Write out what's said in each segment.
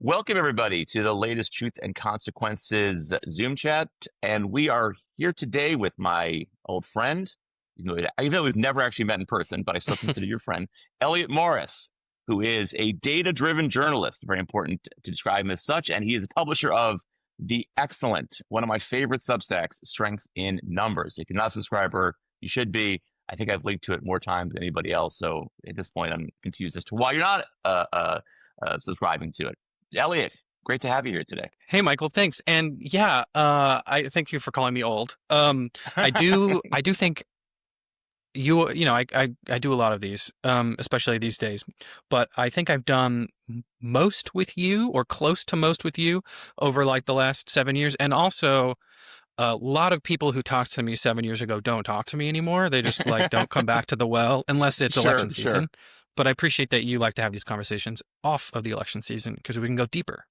Welcome, everybody, to the latest Truth and Consequences Zoom chat. And we are here today with my old friend, even though we've never actually met in person, but I still consider you a friend, Elliott Morris, who is a data-driven journalist, very important to describe him as such. And he is a publisher of the excellent, one of my favorite Substacks, Strength in Numbers. If you're not a subscriber, you should be. I think I've linked to it more times than anybody else. So at this point, I'm confused as to why you're not subscribing to it. Elliott, great to have you here today. Hey, Michael, thanks. And yeah, I thank you for calling me old. I do think I do a lot of these, especially these days, but I think I've done most with you or close to most with you over like the last 7 years. And also a lot of people who talked to me 7 years ago don't talk to me anymore. They just like don't come back to the well unless it's election season. But I appreciate that you like to have these conversations off of the election season because we can go deeper.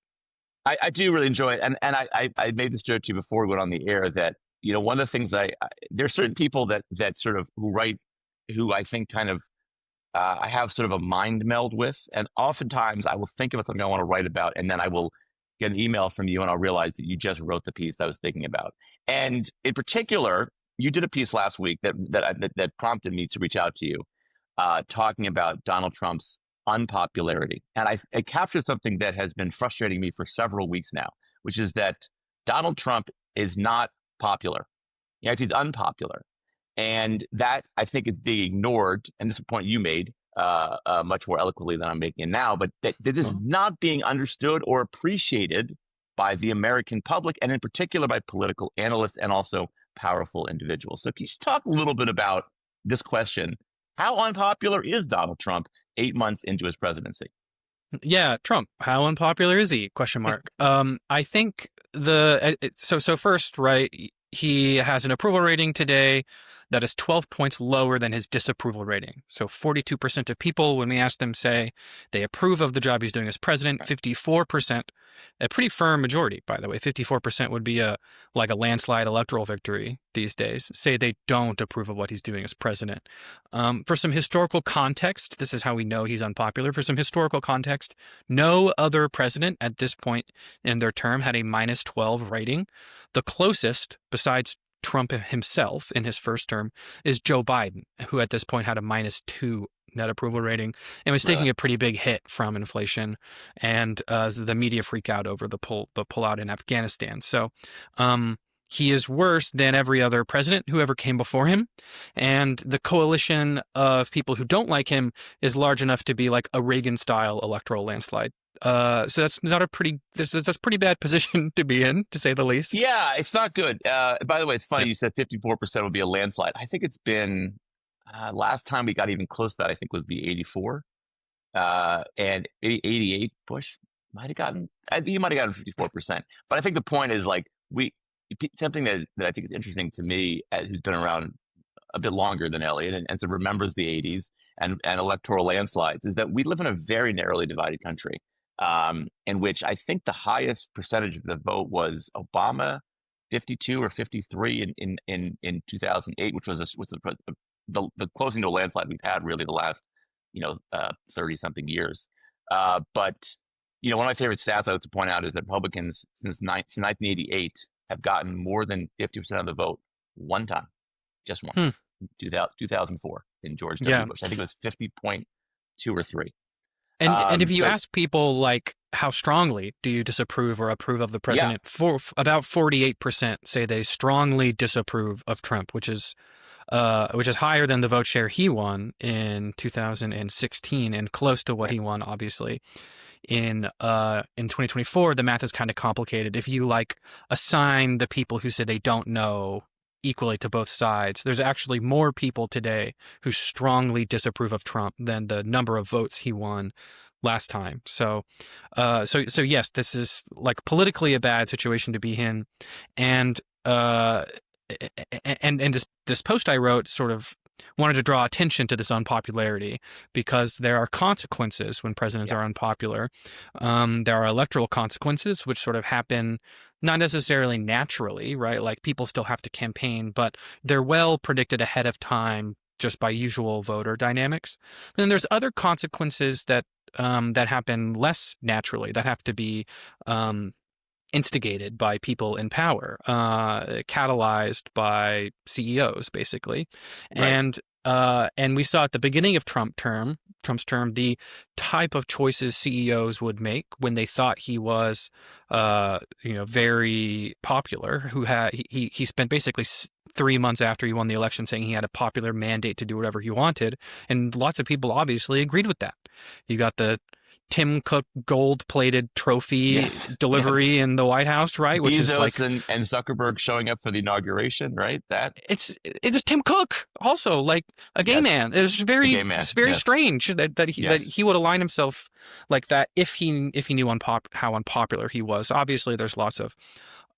I do really enjoy it. And I made this joke to you before we went on the air that, one of the things there's certain people that sort of who I think kind of, I have sort of a mind meld with. And oftentimes I will think of something I want to write about, and then I will get an email from you and I'll realize that you just wrote the piece I was thinking about. And in particular, you did a piece last week that prompted me to reach out to you. Talking about Donald Trump's unpopularity. And it captures something that has been frustrating me for several weeks now, which is that Donald Trump is not popular. He's unpopular. And that, I think, is being ignored. And this is a point you made much more eloquently than I'm making it now, but that this is not being understood or appreciated by the American public, and in particular by political analysts and also powerful individuals. So can you talk a little bit about this question? How unpopular is Donald Trump 8 months into his presidency? Yeah, Trump. How unpopular is he? Question mark. I think so first, right? He has an approval rating today that is 12 points lower than his disapproval rating. So 42% of people, when we ask them, say they approve of the job he's doing as president. 54%, a pretty firm majority, by the way. 54% would be like a landslide electoral victory these days. Say they don't approve of what he's doing as president. For some historical context, this is how we know he's unpopular. For some historical context, no other president at this point in their term had a minus 12 rating. The closest, besides Trump himself in his first term, is Joe Biden, who at this point had a minus 2 net approval rating and was taking a pretty big hit from inflation and the media freak out over the pullout in Afghanistan. So he is worse than every other president who ever came before him. And the coalition of people who don't like him is large enough to be like a Reagan-style electoral landslide. So that's not that's a pretty bad position to be in, to say the least. Yeah, it's not good. By the way, it's funny you said 54% would be a landslide. I think it's been last time we got even close to that, I think, was the 84. And 88 Bush might have gotten, he might have gotten 54%. But I think the point is like something that I think is interesting to me, who's been around a bit longer than Elliott and so remembers the 80s and electoral landslides, is that we live in a very narrowly divided country. In which I think the highest percentage of the vote was Obama, 52 or 53 in 2008, which was the closing to a landslide we've had really the last 30 something years. But one of my favorite stats I like to point out is that Republicans since 1988 have gotten more than 50% of the vote one time, just once, 2004 in George W. Bush. I think it was 50.2 or 3. And if you ask people like how strongly do you disapprove or approve of the president, about 48% say they strongly disapprove of Trump, which is higher than the vote share he won in 2016 and close to what he won, obviously. In 2024, the math is kind of complicated. If you like assign the people who say they don't know equally to both sides, there's actually more people today who strongly disapprove of Trump than the number of votes he won last time. So yes, this is like politically a bad situation to be in, and this post I wrote sort of wanted to draw attention to this unpopularity because there are consequences when presidents are unpopular. There are electoral consequences which sort of happen not necessarily naturally, right? Like people still have to campaign, but they're well predicted ahead of time just by usual voter dynamics. And then there's other consequences that that happen less naturally, that have to be um, instigated by people in power, catalyzed by CEOs, basically. Right. And we saw at the beginning of Trump's term, the type of choices CEOs would make when they thought he was, very popular. He spent basically 3 months after he won the election saying he had a popular mandate to do whatever he wanted, and lots of people obviously agreed with that. You got the Tim Cook gold-plated trophy Yes. Yes. delivery in the White House, right? Which is Bezos like and Zuckerberg showing up for the inauguration, right? That. it's Tim Cook also like a gay Yes. man. A gay man. It's very Yes. strange that Yes. he would align himself like that if he knew how unpopular he was. Obviously, there's lots of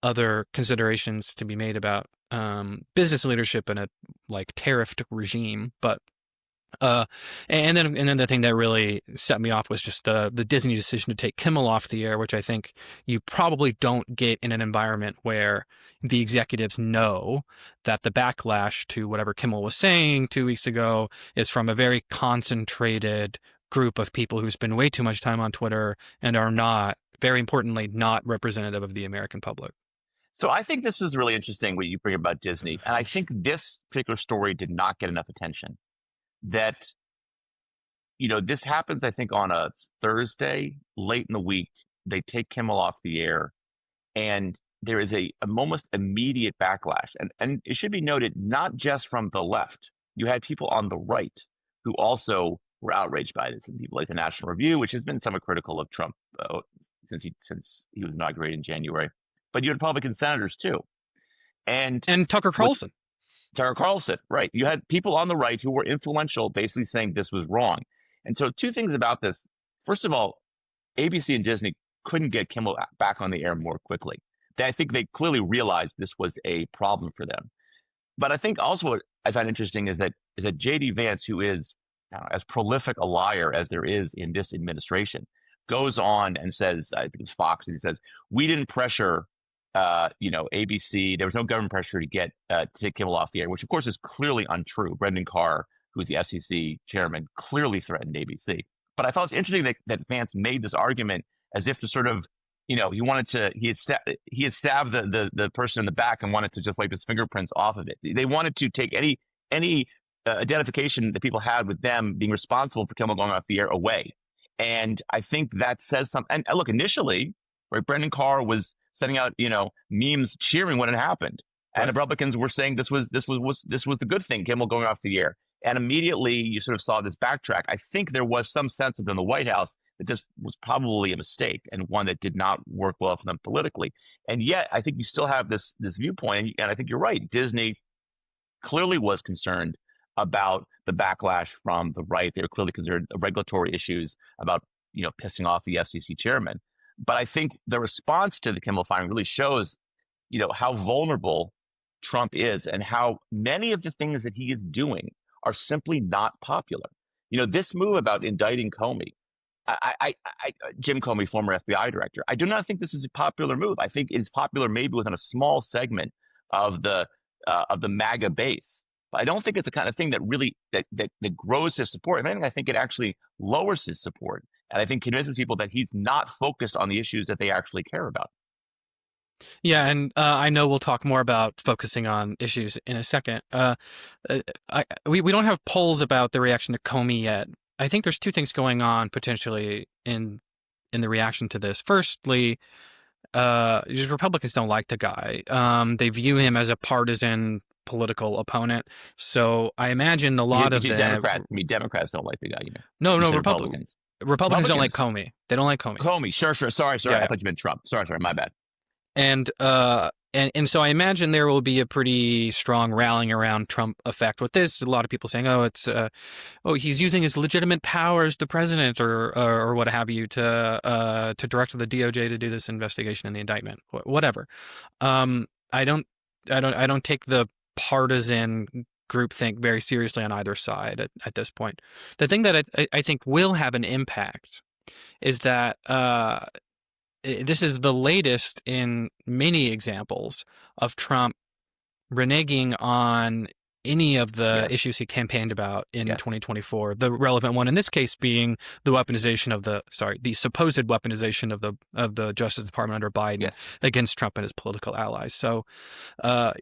other considerations to be made about business leadership in a like tariffed regime, but uh, and then the thing that really set me off was just the Disney decision to take Kimmel off the air, which I think you probably don't get in an environment where the executives know that the backlash to whatever Kimmel was saying 2 weeks ago is from a very concentrated group of people who spend way too much time on Twitter and are not, very importantly, not representative of the American public. So I think this is really interesting what you bring about Disney. And I think this particular story did not get enough attention. That, this happens, I think, on a Thursday, late in the week. They take Kimmel off the air, and there is a almost immediate backlash. And it should be noted, not just from the left. You had people on the right who also were outraged by this, and people like the National Review, which has been somewhat critical of Trump since he was inaugurated in January. But you had Republican senators too. And And Tucker what Carlson. Tucker Carlson, right? You had people on the right who were influential, basically saying this was wrong. And so, two things about this. First of all, ABC and Disney couldn't get Kimmel back on the air more quickly. I think they clearly realized this was a problem for them. But I think also what I find interesting is that JD Vance, who is as prolific a liar as there is in this administration, goes on and says, I think it's Fox, and he says, we didn't pressure ABC. There was no government pressure to take Kimmel off the air, which of course is clearly untrue. Brendan Carr, who's the FCC chairman, clearly threatened ABC. But I thought it's interesting that Vance made this argument as if to sort of, he had stabbed the person in the back and wanted to just wipe his fingerprints off of it. They wanted to take any identification that people had with them being responsible for Kimmel going off the air away. And I think that says something. And look, initially, right, Brendan Carr was sending out, memes cheering when it happened. And Right. Republicans were saying this was the good thing, Kimmel going off the air. And immediately you sort of saw this backtrack. I think there was some sense within the White House that this was probably a mistake and one that did not work well for them politically. And yet I think you still have this viewpoint. And I think you're right. Disney clearly was concerned about the backlash from the right. They were clearly concerned regulatory issues about, pissing off the FCC chairman. But I think the response to the Kimmel firing really shows, how vulnerable Trump is and how many of the things that he is doing are simply not popular. This move about indicting Comey, Jim Comey, former FBI director, I do not think this is a popular move. I think it's popular maybe within a small segment of the MAGA base. But I don't think it's the kind of thing that really that grows his support. If anything, I think it actually lowers his support. And I think convinces people that he's not focused on the issues that they actually care about. Yeah, and I know we'll talk more about focusing on issues in a second. We don't have polls about the reaction to Comey yet. I think there's two things going on potentially in the reaction to this. Firstly, just Republicans don't like the guy. They view him as a partisan political opponent. So I imagine a lot of them. Democrats don't like the guy. No, You no, said Republicans. Republicans don't like Comey. They don't like Comey. Comey, sure. Sorry. Yeah. I thought you meant Trump. Sorry, my bad. And so I imagine there will be a pretty strong rallying around Trump effect with this. A lot of people saying, he's using his legitimate power as the president or what have you to direct the DOJ to do this investigation and the indictment, whatever. I don't take the partisan groupthink very seriously on either side at this point. The thing that I think will have an impact is that this is the latest in many examples of Trump reneging on any of the Yes. issues he campaigned about in Yes. 2024. The relevant one in this case being the weaponization of the supposed weaponization of the Justice Department under Biden Yes. against Trump and his political allies. So uh,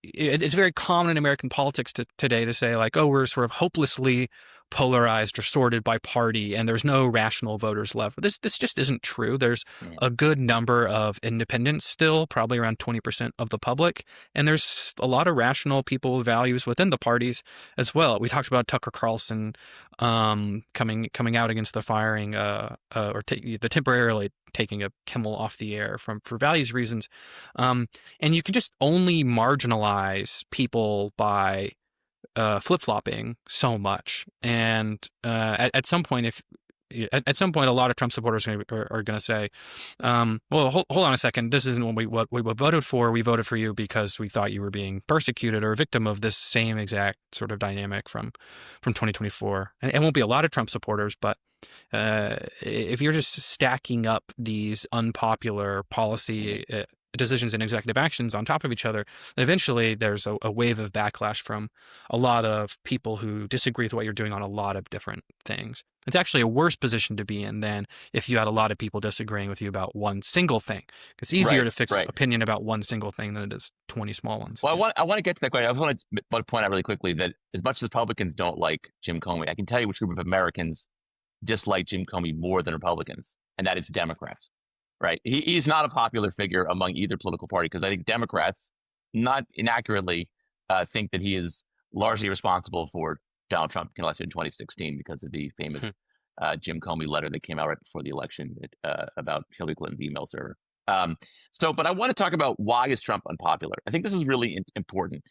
it's very common in American politics today to say like, oh, we're sort of hopelessly polarized or sorted by party, and there's no rational voters left. This just isn't true. There's Mm. a good number of independents still, probably around 20% of the public, and there's a lot of rational people with values within the parties as well. We talked about Tucker Carlson coming out against the firing the temporarily taking a Kimmel off the air for values reasons, and you can just only marginalize people by flip-flopping so much. And at some point, at some point, a lot of Trump supporters are going to say, well, hold on a second. This isn't what we voted for. We voted for you because we thought you were being persecuted or a victim of this same exact sort of dynamic from 2024. And it won't be a lot of Trump supporters, but if you're just stacking up these unpopular policy decisions and executive actions on top of each other, eventually there's a wave of backlash from a lot of people who disagree with what you're doing on a lot of different things. It's actually a worse position to be in than if you had a lot of people disagreeing with you about one single thing. It's easier Right. to fix Right. opinion about one single thing than it is 20 small ones. Well, I want to get to that question. I want to point out really quickly that as much as Republicans don't like Jim Comey, I can tell you which group of Americans dislike Jim Comey more than Republicans, and that is Democrats. Right? He's not a popular figure among either political party because I think Democrats, not inaccurately, think that he is largely responsible for Donald Trump being elected in 2016 because of the famous Jim Comey letter that came out right before the election about Hillary Clinton's email server. But I want to talk about why is Trump unpopular? I think this is really important.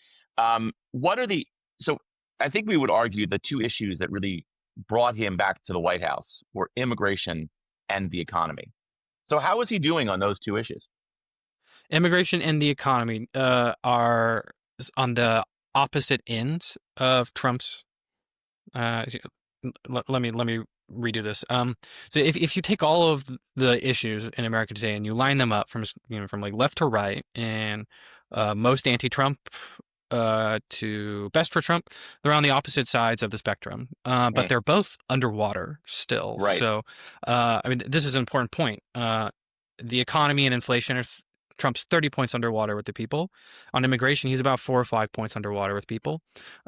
What are the so I think we would argue the two issues that really brought him back to the White House were immigration and the economy. So how is he doing on those two issues? Immigration and the economy are on the opposite ends of Trump's. Let me redo this. So if you take all of the issues in America today and you line them up from like left to right, and most anti-Trump to best for Trump, they're on the opposite sides of the spectrum, but they're both underwater still. Right. So I mean, this is an important point. The economy and inflation are Trump's 30 points underwater with the people. On immigration, he's about 4 or 5 points underwater with people.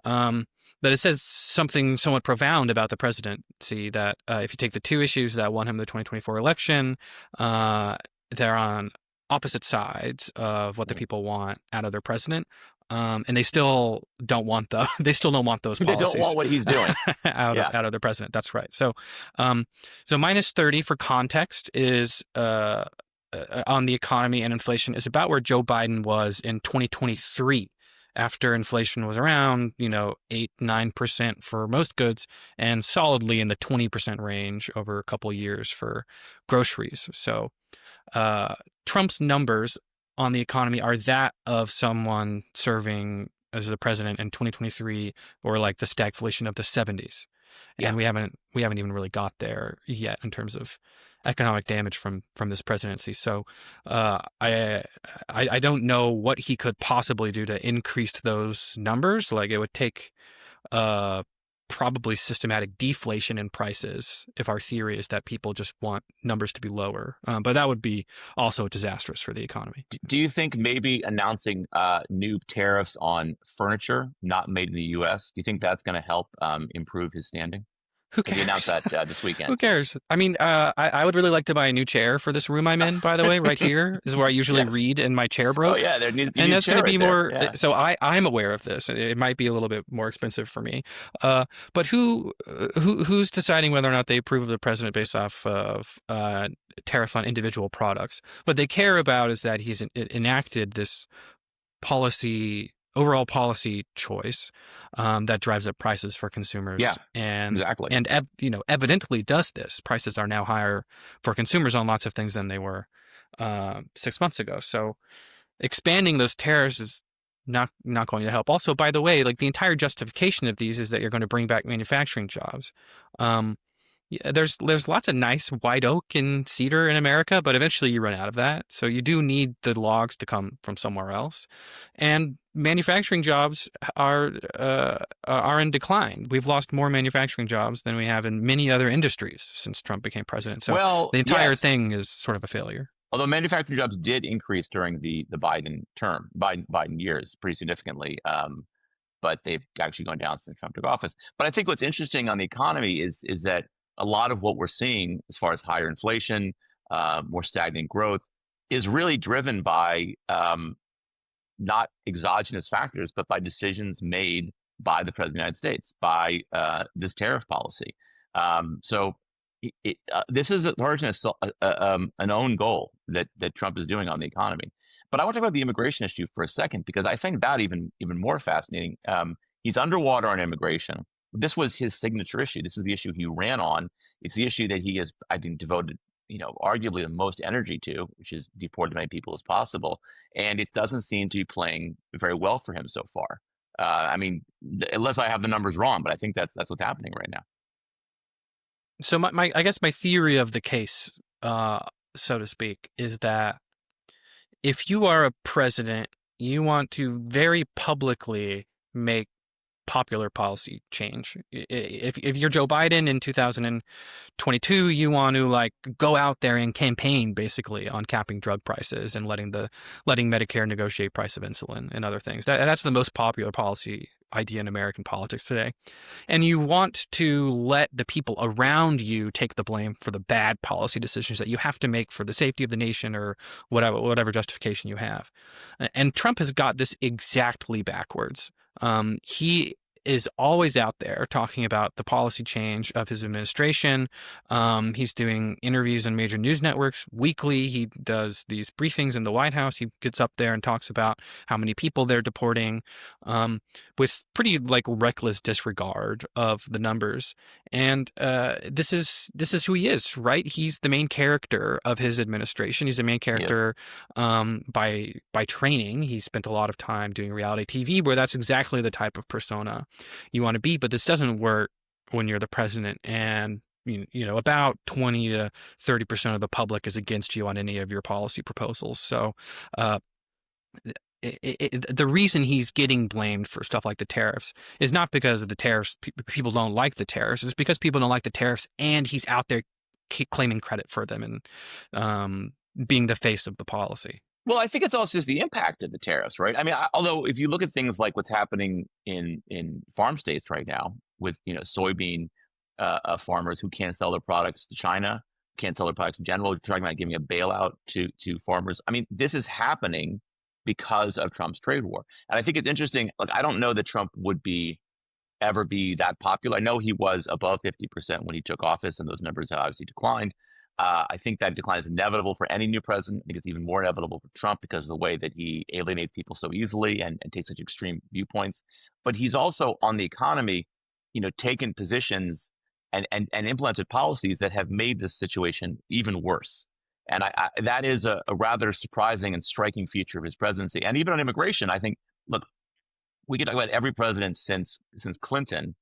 But it says something somewhat profound about the presidency that if you take the two issues that won him the 2024 election, they're on opposite sides of what the people want out of their president. And they still don't want they still don't want those policies. They don't want what he's doing out of the president. That's right. So, so minus 30 for context is on the economy and inflation is about where Joe Biden was in 2023, after inflation was around 8-9% for most goods and solidly in the 20% range over a couple of years for groceries. So, Trump's numbers on the economy are that of someone serving as the president in 2023 or like the stagflation of the 70s. And we haven't even really got there yet in terms of economic damage from this presidency. So I don't know what he could possibly do to increase those numbers. Like it would take probably systematic deflation in prices if our theory is that people just want numbers to be lower. But that would be also disastrous for the economy. Do you think maybe announcing new tariffs on furniture not made in the U.S., do you think that's going to help improve his standing? Who cares? He announced that this weekend. Who cares? I mean, I would really like to buy a new chair for this room I'm in, by the way. Right here is where I usually read, and my chair broke. Oh, yeah. There needs to be and a that's going to be right more. Yeah. So I'm aware of this. It might be a little bit more expensive for me. But who's deciding whether or not they approve of the president based off of tariffs on individual products? What they care about is that he's enacted this overall policy choice that drives up prices for consumers. Yeah, and exactly. And evidently does this. Prices are now higher for consumers on lots of things than they were 6 months ago. So expanding those tariffs is not going to help. Also, by the way, like the entire justification of these is that you're going to bring back manufacturing jobs. Yeah, there's lots of nice white oak and cedar in America, but eventually you run out of that. So you do need the logs to come from somewhere else, and manufacturing jobs are in decline. We've lost more manufacturing jobs than we have in many other industries since Trump became president. So Well, the entire yes. thing is sort of a failure. Although manufacturing jobs did increase during the Biden years pretty significantly, but they've actually gone down since Trump took office. But I think what's interesting on the economy is that a lot of what we're seeing as far as higher inflation, more stagnant growth, is really driven by not exogenous factors, but by decisions made by the President of the United States, by this tariff policy. So this is an own goal that Trump is doing on the economy. But I want to talk about the immigration issue for a second because I think that even more fascinating. He's underwater on immigration. This was his signature issue. This is the issue he ran on. It's the issue that he has, I think, devoted arguably the most energy to, which is deport as many people as possible. And it doesn't seem to be playing very well for him so far. I mean, unless I have the numbers wrong, but I think that's what's happening right now. So my I guess my theory of the case, so to speak, is that if you are a president, you want to very publicly make popular policy change. If you're Joe Biden in 2022, you want to like go out there and campaign basically on capping drug prices and letting Medicare negotiate price of insulin and other things. That's the most popular policy idea in American politics today. And you want to let the people around you take the blame for the bad policy decisions that you have to make for the safety of the nation or whatever justification you have. And Trump has got this exactly backwards. He is always out there talking about the policy change of his administration. He's doing interviews on major news networks weekly. He does these briefings in the White House. He gets up there and talks about how many people they're deporting, with pretty like reckless disregard of the numbers. And this is who he is, right? He's the main character of his administration. He's the main Yes. character by training. He spent a lot of time doing reality TV, where that's exactly the type of persona you want to be. But this doesn't work when you're the president, and about 20 to 30% of the public is against you on any of your policy proposals. So uh, the reason he's getting blamed for stuff like the tariffs is not because of the tariffs. People don't like the tariffs. It's because people don't like the tariffs, and he's out there claiming credit for them and being the face of the policy. Well, I think it's also just the impact of the tariffs, right? I mean, although if you look at things like what's happening in farm states right now with soybean farmers who can't sell their products to China, can't sell their products in general, you're talking about giving a bailout to farmers. I mean, this is happening because of Trump's trade war, and I think it's interesting. Like, I don't know that Trump would ever be that popular. I know he was above 50% when he took office, and those numbers have obviously declined. I think that decline is inevitable for any new president. I think it's even more inevitable for Trump because of the way that he alienates people so easily and takes such extreme viewpoints. But he's also on the economy, taken positions and implemented policies that have made this situation even worse. And that is a rather surprising and striking feature of his presidency. And even on immigration, I think, look, we can talk about every president since Clinton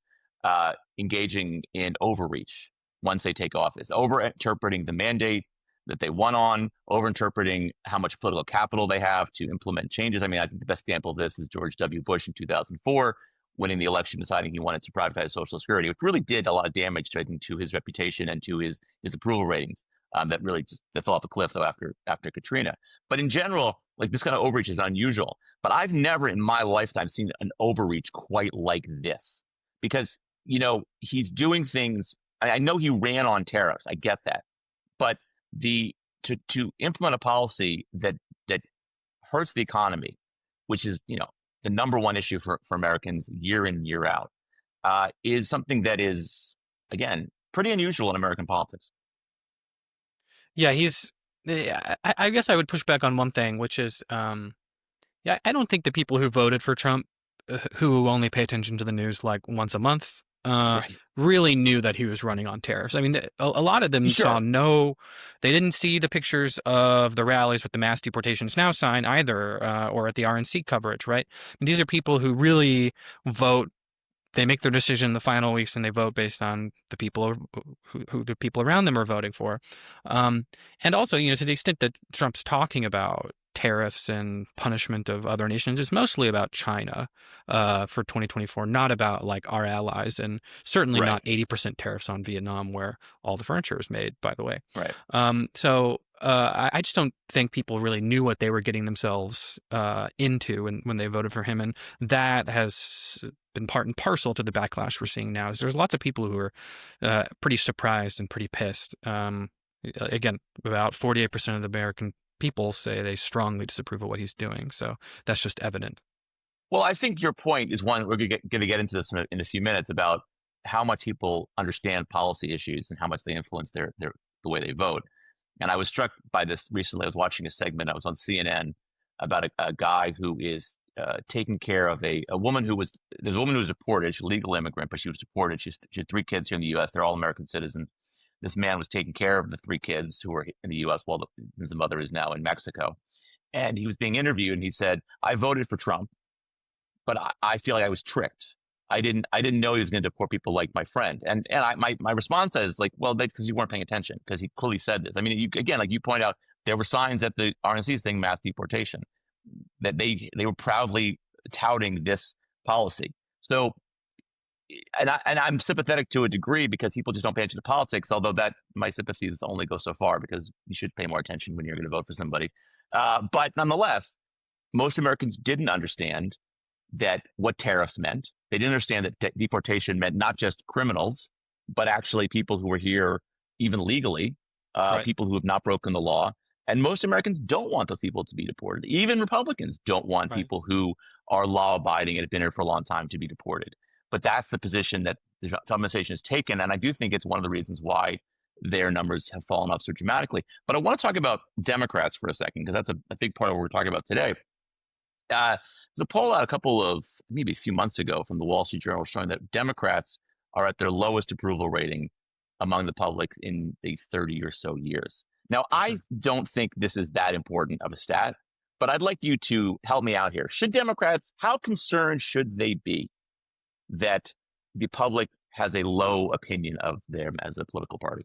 engaging in overreach once they take office, over-interpreting the mandate that they won on, over-interpreting how much political capital they have to implement changes. I mean, I think the best example of this is George W. Bush in 2004, winning the election, deciding he wanted to privatize Social Security, which really did a lot of damage, I think, to his reputation and to his approval ratings. That really just that fell off a cliff though after Katrina. But in general, like, this kind of overreach is unusual. But I've never in my lifetime seen an overreach quite like this, because he's doing things. I know he ran on tariffs. I get that, but to implement a policy that hurts the economy, which is the number one issue for Americans year in year out, is something that is, again, pretty unusual in American politics. Yeah, I guess I would push back on one thing, which is, yeah, I don't think the people who voted for Trump, who only pay attention to the news like once a month, Right. really knew that he was running on tariffs. I mean, a lot of them Sure. they didn't see the pictures of the rallies with the mass deportations now sign either, or at the RNC coverage, right? And these are people who really vote they make their decision in the final weeks and they vote based on the people who the people around them are voting for. And also, to the extent that Trump's talking about tariffs and punishment of other nations, is mostly about China for 2024, not about like our allies, and certainly Right. not 80% tariffs on Vietnam, where all the furniture is made, by the way. Right. I just don't think people really knew what they were getting themselves into when they voted for him, and that has been part and parcel to the backlash we're seeing now. Is there's lots of people who are pretty surprised and pretty pissed. Again, about 48% of the American people say they strongly disapprove of what he's doing, so that's just evident. Well, I think your point is one we're going to get into this in a few minutes about how much people understand policy issues and how much they influence the way they vote. And I was struck by this recently. I was watching a segment. I was on CNN about a guy who is taking care of a woman there's a woman who was deported. She's a legal immigrant, but she was deported. She had 3 kids here in the U.S. They're all American citizens. This man was taking care of the 3 kids who were in the U.S. while the mother is now in Mexico. And he was being interviewed, and he said, "I voted for Trump, but I feel like I was tricked. I didn't know he was going to deport people like my friend." And my response is like, well, because you weren't paying attention, because he clearly said this. I mean, again, like you point out, there were signs at the RNC saying mass deportation, that they were proudly touting this policy. So, and I'm sympathetic to a degree because people just don't pay attention to politics. Although that my sympathies only go so far, because you should pay more attention when you're going to vote for somebody. But nonetheless, most Americans didn't understand that what tariffs meant. They didn't understand that deportation meant not just criminals, but actually people who were here even legally, Right. people who have not broken the law. And most Americans don't want those people to be deported. Even Republicans don't want Right. people who are law-abiding and have been here for a long time to be deported. But that's the position that the Trump administration has taken, and I do think it's one of the reasons why their numbers have fallen off so dramatically. But I want to talk about Democrats for a second, because that's a big part of what we're talking about today. The poll out maybe a few months ago from the Wall Street Journal showing that Democrats are at their lowest approval rating among the public in the 30 or so years. Now, I don't think this is that important of a stat, but I'd like you to help me out here. How concerned should they be that the public has a low opinion of them as a political party?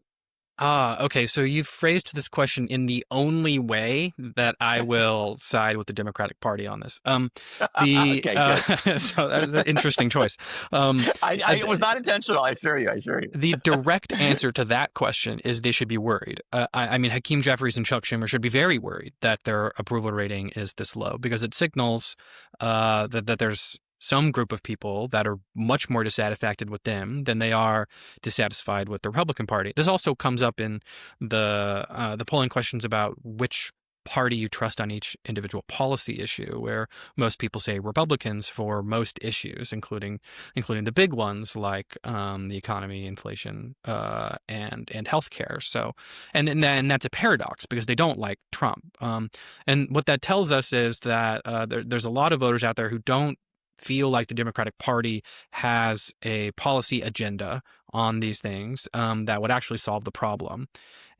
Okay. So you've phrased this question in the only way that I will side with the Democratic Party on this. Okay, good. So that was an interesting choice. It was not intentional. I assure you. The direct answer to that question is they should be worried. I mean, Hakeem Jeffries and Chuck Schumer should be very worried that their approval rating is this low, because it signals that there's some group of people that are much more dissatisfied with them than they are dissatisfied with the Republican Party. This also comes up in the polling questions about which party you trust on each individual policy issue, where most people say Republicans for most issues, including the big ones like the economy, inflation, and healthcare. So, and that's a paradox, because they don't like Trump. And what that tells us is that there's a lot of voters out there who don't feel like the Democratic Party has a policy agenda on these things that would actually solve the problem.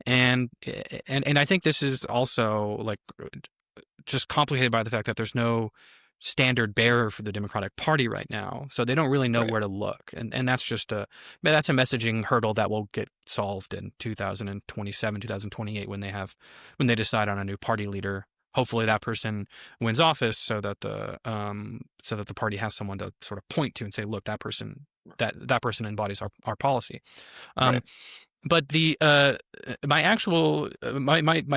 And I think this is also like just complicated by the fact that there's no standard bearer for the Democratic Party right now, so they don't really know Right. where to look, and that's a messaging hurdle that will get solved in 2027, 2028 when they decide on a new party leader. Hopefully that person wins office, so that the party has someone to sort of point to and say, look, that person embodies our policy. Right. But my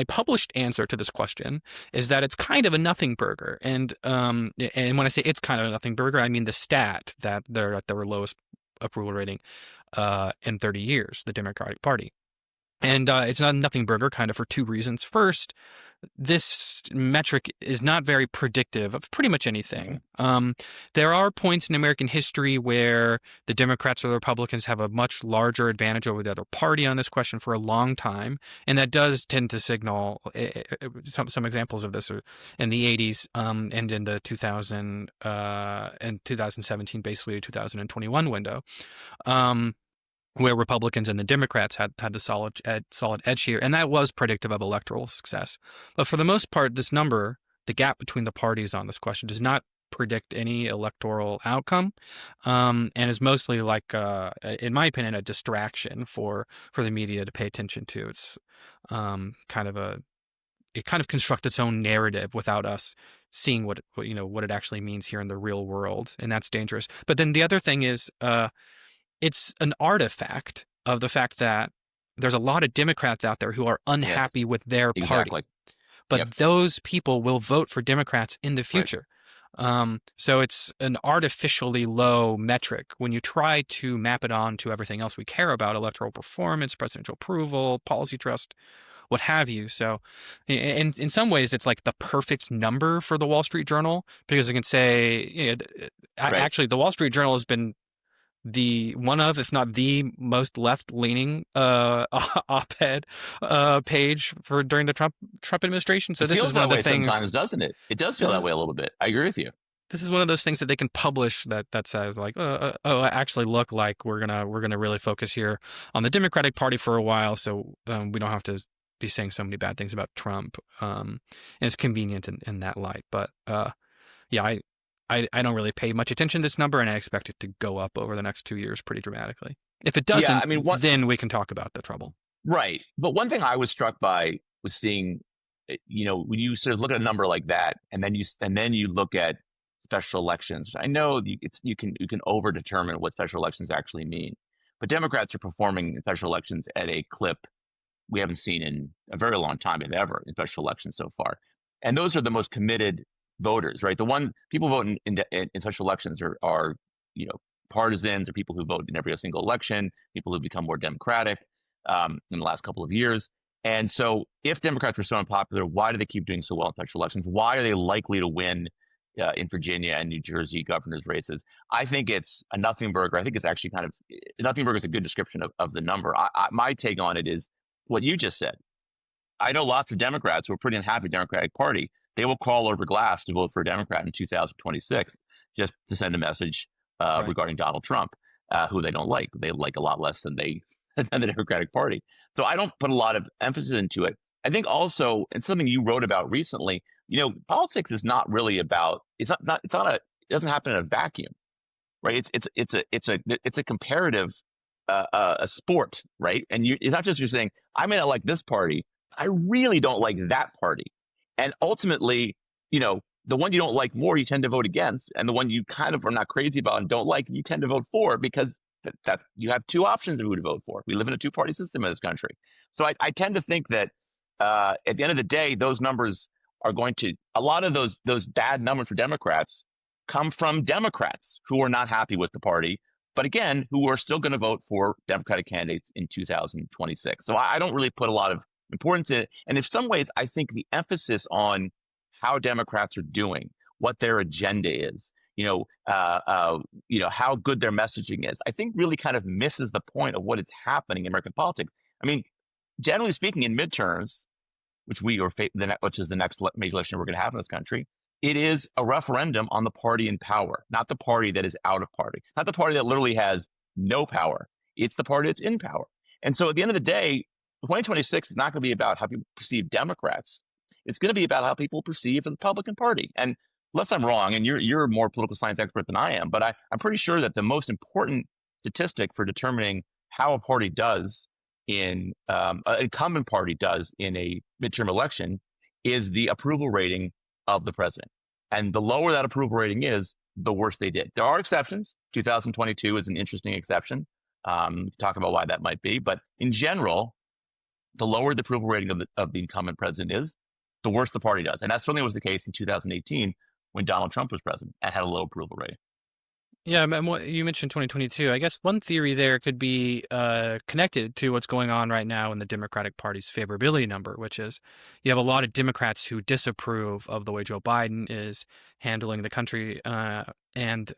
published answer to this question is that it's kind of a nothing burger, and when I say it's kind of a nothing burger, I mean the stat that they're at their lowest approval rating in 30 years, the Democratic Party. And it's not a nothing burger, kind of, for two reasons. First, this metric is not very predictive of pretty much anything. There are points in American history where the Democrats or the Republicans have a much larger advantage over the other party on this question for a long time, and that does tend to signal some examples of this are in the 80s and in the 2000 and 2017, basically the 2021 window. Where Republicans and the Democrats had the solid edge here, and that was predictive of electoral success. But for the most part, this number, the gap between the parties on this question, does not predict any electoral outcome, and is mostly like, in my opinion, a distraction for the media to pay attention to. It's kind of a it kind of constructs its own narrative without us seeing what it actually means here in the real world, and that's dangerous. But then the other thing is, it's an artifact of the fact that there's a lot of Democrats out there who are Yes, unhappy with their party, exactly. Yep. but those people will vote for Democrats in the Right. future. So it's an artificially low metric when you try to map it on to everything else we care about: electoral performance, presidential approval, policy trust, what have you. So, in some ways, it's like the perfect number for the Wall Street Journal, because it can say, Right. actually, the Wall Street Journal has been the one of, if not the most left-leaning op-ed page for during the Trump administration. So It this is feels one that of the way sometimes, things. doesn't it? It does feel This that is way a little bit. I agree with you. this is one of those things that they can publish that says like, oh, actually, look, like we're gonna really focus here on the Democratic Party for a while, so we don't have to be saying so many bad things about Trump. And it's convenient in that light. But yeah, I don't really pay much attention to this number, and I expect it to go up over the next 2 years pretty dramatically. If it Yeah, doesn't, I mean, then we can talk about the trouble. right. But one thing I was struck by was seeing, when you sort of look at a number like that, and then you look at special elections. I know you can over determine what special elections actually mean, but Democrats are performing in special elections at a clip we haven't seen in a very long time, if ever, in special elections so far. And those are the most committed voters, right? The one people vote in special elections are partisans, or people who vote in every single election, people who've become more democratic in the last couple of years. And so, if Democrats were so unpopular, why do they keep doing so well in special elections? Why are they likely to win in Virginia and New Jersey governor's races? I think it's a nothing burger. I think it's actually kind of a nothing burger is a good description of the number. My take on it is what you just said. I know lots of Democrats who are pretty unhappy with the Democratic Party. They will crawl over glass to vote for a Democrat in 2026 just to send a message Right. regarding Donald Trump, who they don't like. They like a lot less than than the Democratic Party. So I don't put a lot of emphasis into it. I think also, and something you wrote about recently, politics is not really about. It doesn't happen in a vacuum, right? It's a comparative a sport, right? And it's not just you're saying I may not like this party, I really don't like that party, and ultimately, the one you don't like more, you tend to vote against, and the one you kind of are not crazy about and don't like, you tend to vote for because that you have two options of who to vote for. We live in a two-party system in this country, so I tend to think that at the end of the day, those numbers are going to a lot of those bad numbers for Democrats come from Democrats who are not happy with the party, but again, who are still going to vote for Democratic candidates in 2026. So I don't really put a lot of importance in it. And in some ways, I think the emphasis on how Democrats are doing, what their agenda is, how good their messaging is, I think really kind of misses the point of what is happening in American politics. I mean, generally speaking, in midterms, which is the next major election we're going to have in this country, it is a referendum on the party in power, not the party that is out of party, not the party that literally has no power. It's the party that's in power. And so at the end of the day, 2026 is not going to be about how people perceive Democrats. It's going to be about how people perceive the Republican Party. And unless I'm wrong, and you're a more political science expert than I am, but I'm pretty sure that the most important statistic for determining how a party does in an incumbent party does in a midterm election is the approval rating of the president. And the lower that approval rating is, the worse they did. There are exceptions. 2022 is an interesting exception. Talk about why that might be. But in general, the lower the approval rating of the incumbent president is, the worse the party does. And that certainly was the case in 2018 when Donald Trump was president and had a low approval rating. Yeah, you mentioned 2022. I guess one theory there could be connected to what's going on right now in the Democratic Party's favorability number, which is you have a lot of Democrats who disapprove of the way Joe Biden is handling the country, and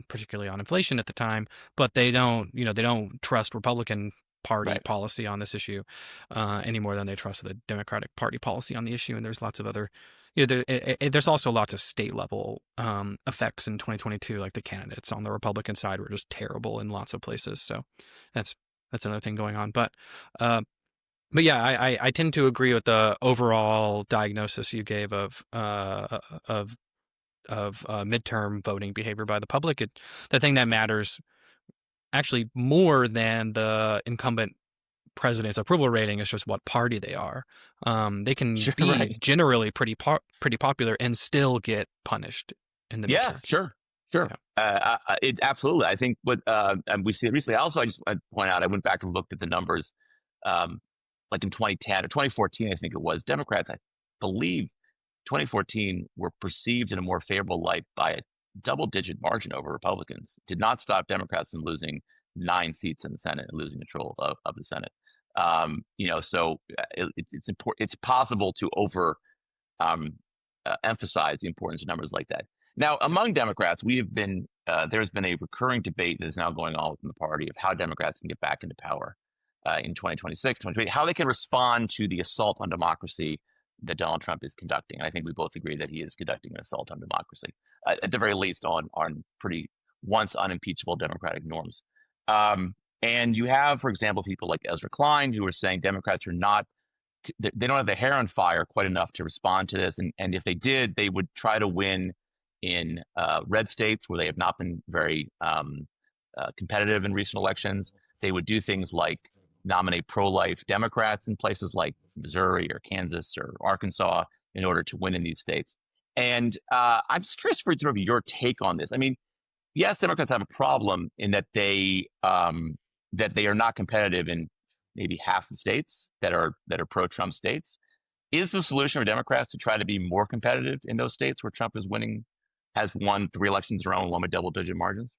particularly on inflation at the time, but they don't trust Republican Party Right. policy on this issue any more than they trust the Democratic Party policy on the issue. And there's lots of other there's also lots of state level effects in 2022, like the candidates on the Republican side were just terrible in lots of places. So that's another thing going on. But yeah, I tend to agree with the overall diagnosis you gave of midterm voting behavior by the public. The thing that matters actually more than the incumbent president's approval rating is just what party they are. They can Sure, be right. generally pretty popular and still get punished in the Yeah, midterms. sure, sure. Yeah. It absolutely. I think what we've seen recently. Also, I'd point out. I went back and looked at the numbers, um, like in 2010 or 2014, I think it was. Democrats, I believe, 2014 were perceived in a more favorable light by a double-digit margin over Republicans. Did not stop Democrats from losing 9 seats in the Senate and losing control of the Senate. So it's important. It's possible to over um, emphasize the importance of numbers like that. Now, among Democrats, we have been there's been a recurring debate that is now going on within the party of how Democrats can get back into power in 2026, 2028, how they can respond to the assault on democracy that Donald Trump is conducting. And I think we both agree that he is conducting an assault on democracy, at the very least on pretty once unimpeachable democratic norms. And you have, for example, people like Ezra Klein who are saying Democrats are not they don't have the hair on fire quite enough to respond to this. And if they did, they would try to win in red states where they have not been very competitive in recent elections. They would do things like nominate pro-life Democrats in places like Missouri or Kansas or Arkansas in order to win in these states. And I'm just curious for sort of your take on this. I mean, yes, Democrats have a problem in that they are not competitive in maybe half the states that are pro-Trump states. Is the solution for Democrats to try to be more competitive in those states where Trump is winning, has won 3 elections in a row and won by double-digit margins?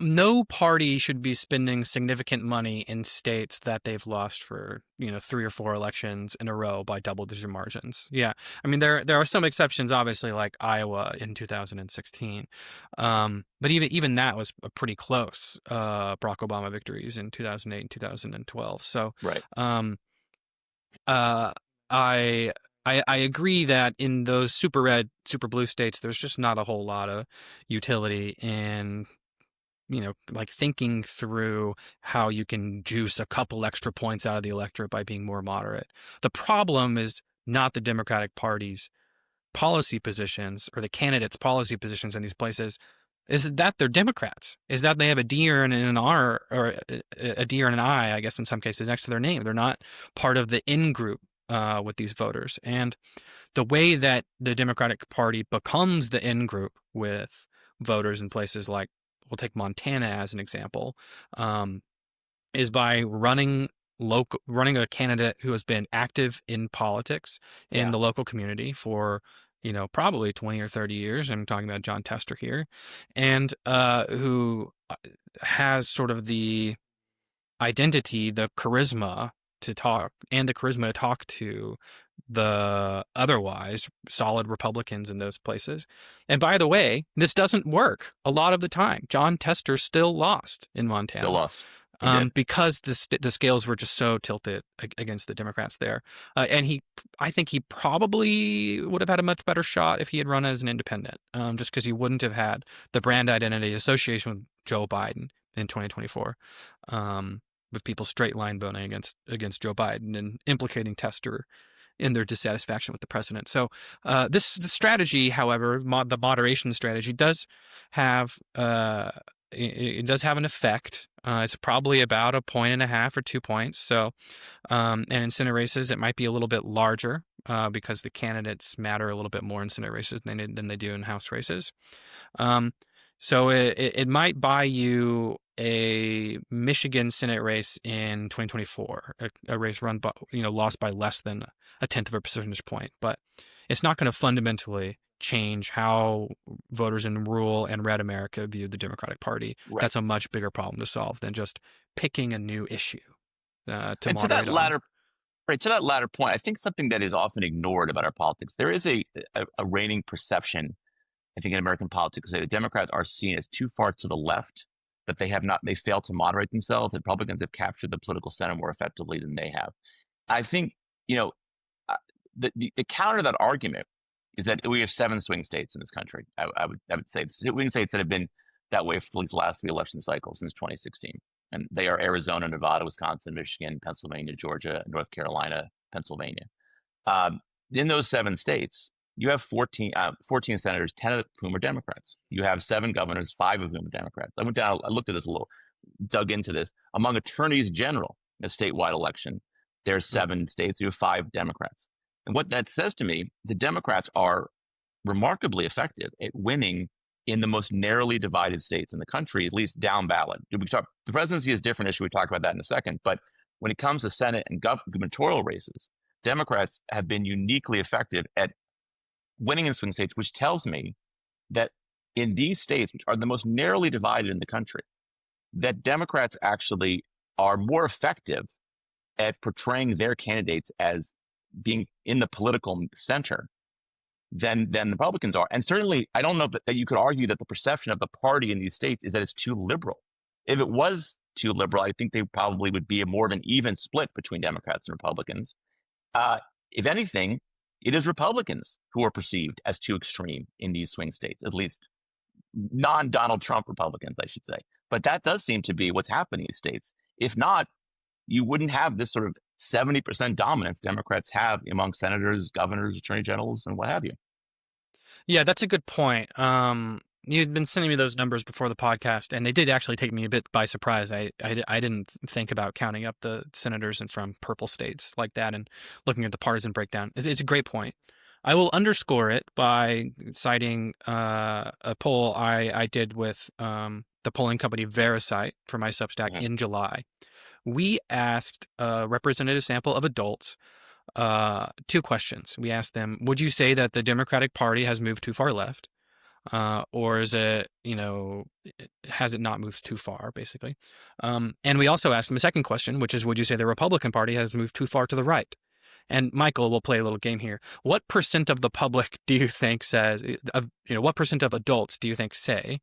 No party should be spending significant money in states that they've lost for 3 or 4 elections in a row by double-digit margins. Yeah, I mean there are some exceptions, obviously, like Iowa in 2016, but even that was pretty close. Barack Obama victories in 2008 and 2012. So Right. um, uh, I. I agree that in those super red, super blue states, there's just not a whole lot of utility in like thinking through how you can juice a couple extra points out of the electorate by being more moderate. The problem is not the Democratic Party's policy positions or the candidates' policy positions in these places, is that they're Democrats, is that they have a D and an R, or a D and an I guess in some cases, next to their name. They're not part of the in group with these voters. And the way that the Democratic Party becomes the in group with voters in places like, we'll take Montana as an example, is by running a candidate who has been active in politics in Yeah. the local community for probably 20 or 30 years. I'm talking about John Tester here, and who has sort of the identity, the charisma to talk, and the charisma to talk to the otherwise solid Republicans in those places. And by the way, this doesn't work a lot of the time. John Tester still lost in Still Montana lost. He did. because the scales were just so tilted against the Democrats there. And I think he probably would have had a much better shot if he had run as an independent, just because he wouldn't have had the brand identity association with Joe Biden in 2024. With people straight line voting against Joe Biden and implicating Tester in their dissatisfaction with the president. So the strategy, however, the moderation strategy does have it does have an effect. It's probably about 1.5 or 2 points. So and in Senate races, it might be a little bit larger because the candidates matter a little bit more in Senate races than they do in House races. So it might buy you a Michigan Senate race in 2024, a race run by, lost by less than 1/10 of a percentage point, but it's not going to fundamentally change how voters in rural and red America view the Democratic Party. Right. That's a much bigger problem to solve than just picking a new issue to And moderate on. to that latter point, I think something that is often ignored about our politics, there is a reigning perception, I think, in American politics, that the Democrats are seen as too far to the left, that they failed to moderate themselves. Republicans have captured the political center more effectively than they have. I think, the counter to that argument is that we have 7 swing states in this country. I would say swing states that have been that way for these last 3 election cycles since 2016. And they are Arizona, Nevada, Wisconsin, Michigan, Pennsylvania, Georgia, North Carolina, Pennsylvania. in those 7 states, you have 14 senators, 10 of whom are Democrats. You have 7 governors, 5 of whom are Democrats. I went down, I looked at this a little, dug into this. Among attorneys general in a statewide election, there's Mm. 7 states, you have 5 Democrats. And what that says to me, the Democrats are remarkably effective at winning in the most narrowly divided states in the country, at least down ballot. The presidency is a different issue. We talk about that in a second. But when it comes to Senate and gubernatorial races, Democrats have been uniquely effective at winning in swing states, which tells me that in these states, which are the most narrowly divided in the country, that Democrats actually are more effective at portraying their candidates as being in the political center than Republicans are. And certainly, I don't know that you could argue that the perception of the party in these states is that it's too liberal. If it was too liberal, I think they probably would be more of an even split between Democrats and Republicans. If anything, it is Republicans who are perceived as too extreme in these swing states, at least non-Donald Trump Republicans, I should say. But that does seem to be what's happening in these states. If not, you wouldn't have this sort of 70% dominance Democrats have among senators, governors, attorney generals, and what have you. Yeah, that's a good point. You'd been sending me those numbers before the podcast, and they did actually take me a bit by surprise. I didn't think about counting up the senators and from purple states like that and looking at the partisan breakdown. It's a great point. I will underscore it by citing a poll I did with the polling company Verisight for my Substack in July. We asked a representative sample of adults 2 questions. We asked them, would you say that the Democratic Party has moved too far left? Or is it, has it not moved too far, basically? And we also asked them a second question, which is, would you say the Republican Party has moved too far to the right? And Michael, we'll play a little game here. What percent of the public do you think says, what percent of adults do you think say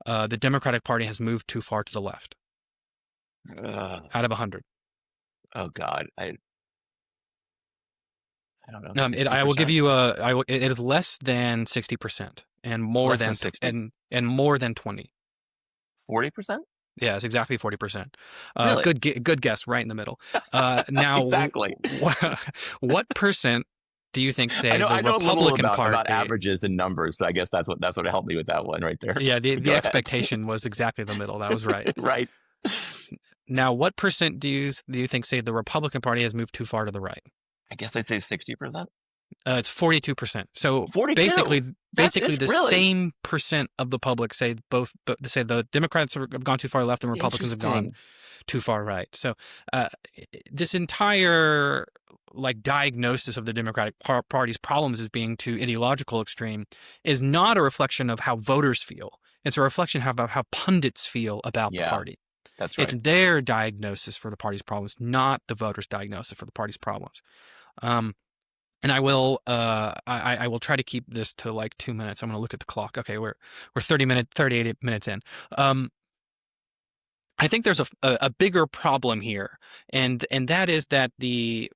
the Democratic Party has moved too far to the left? Out of 100. Oh God, I don't know. I will give 60%? you it is less than 60% and more Less than than 60? and more than 20. 40%? Yeah, it's exactly 40%. Really? Good guess, right in the middle. Now, Exactly. what percent do you think say I know. the I know a little Republican about Party? averages and numbers, so I guess that's what helped me with that one right there. Yeah, the Go ahead. expectation was exactly the middle. That was right. Right. Now, what percent do you think say the Republican Party has moved too far to the right? I guess I'd say 60%. It's 42%. So 42? basically the really? same percent of the public say say the Democrats have gone too far left and Republicans have gone too far right. So this entire diagnosis of the Democratic Party's problems as being too ideological extreme is not a reflection of how voters feel. It's a reflection of how pundits feel about the party. That's right. It's their diagnosis for the party's problems, not the voters' diagnosis for the party's problems. And I will try to keep this to 2 minutes. I'm going to look at the clock. Okay, we're 38 minutes in. I think there's a bigger problem here, and that is that the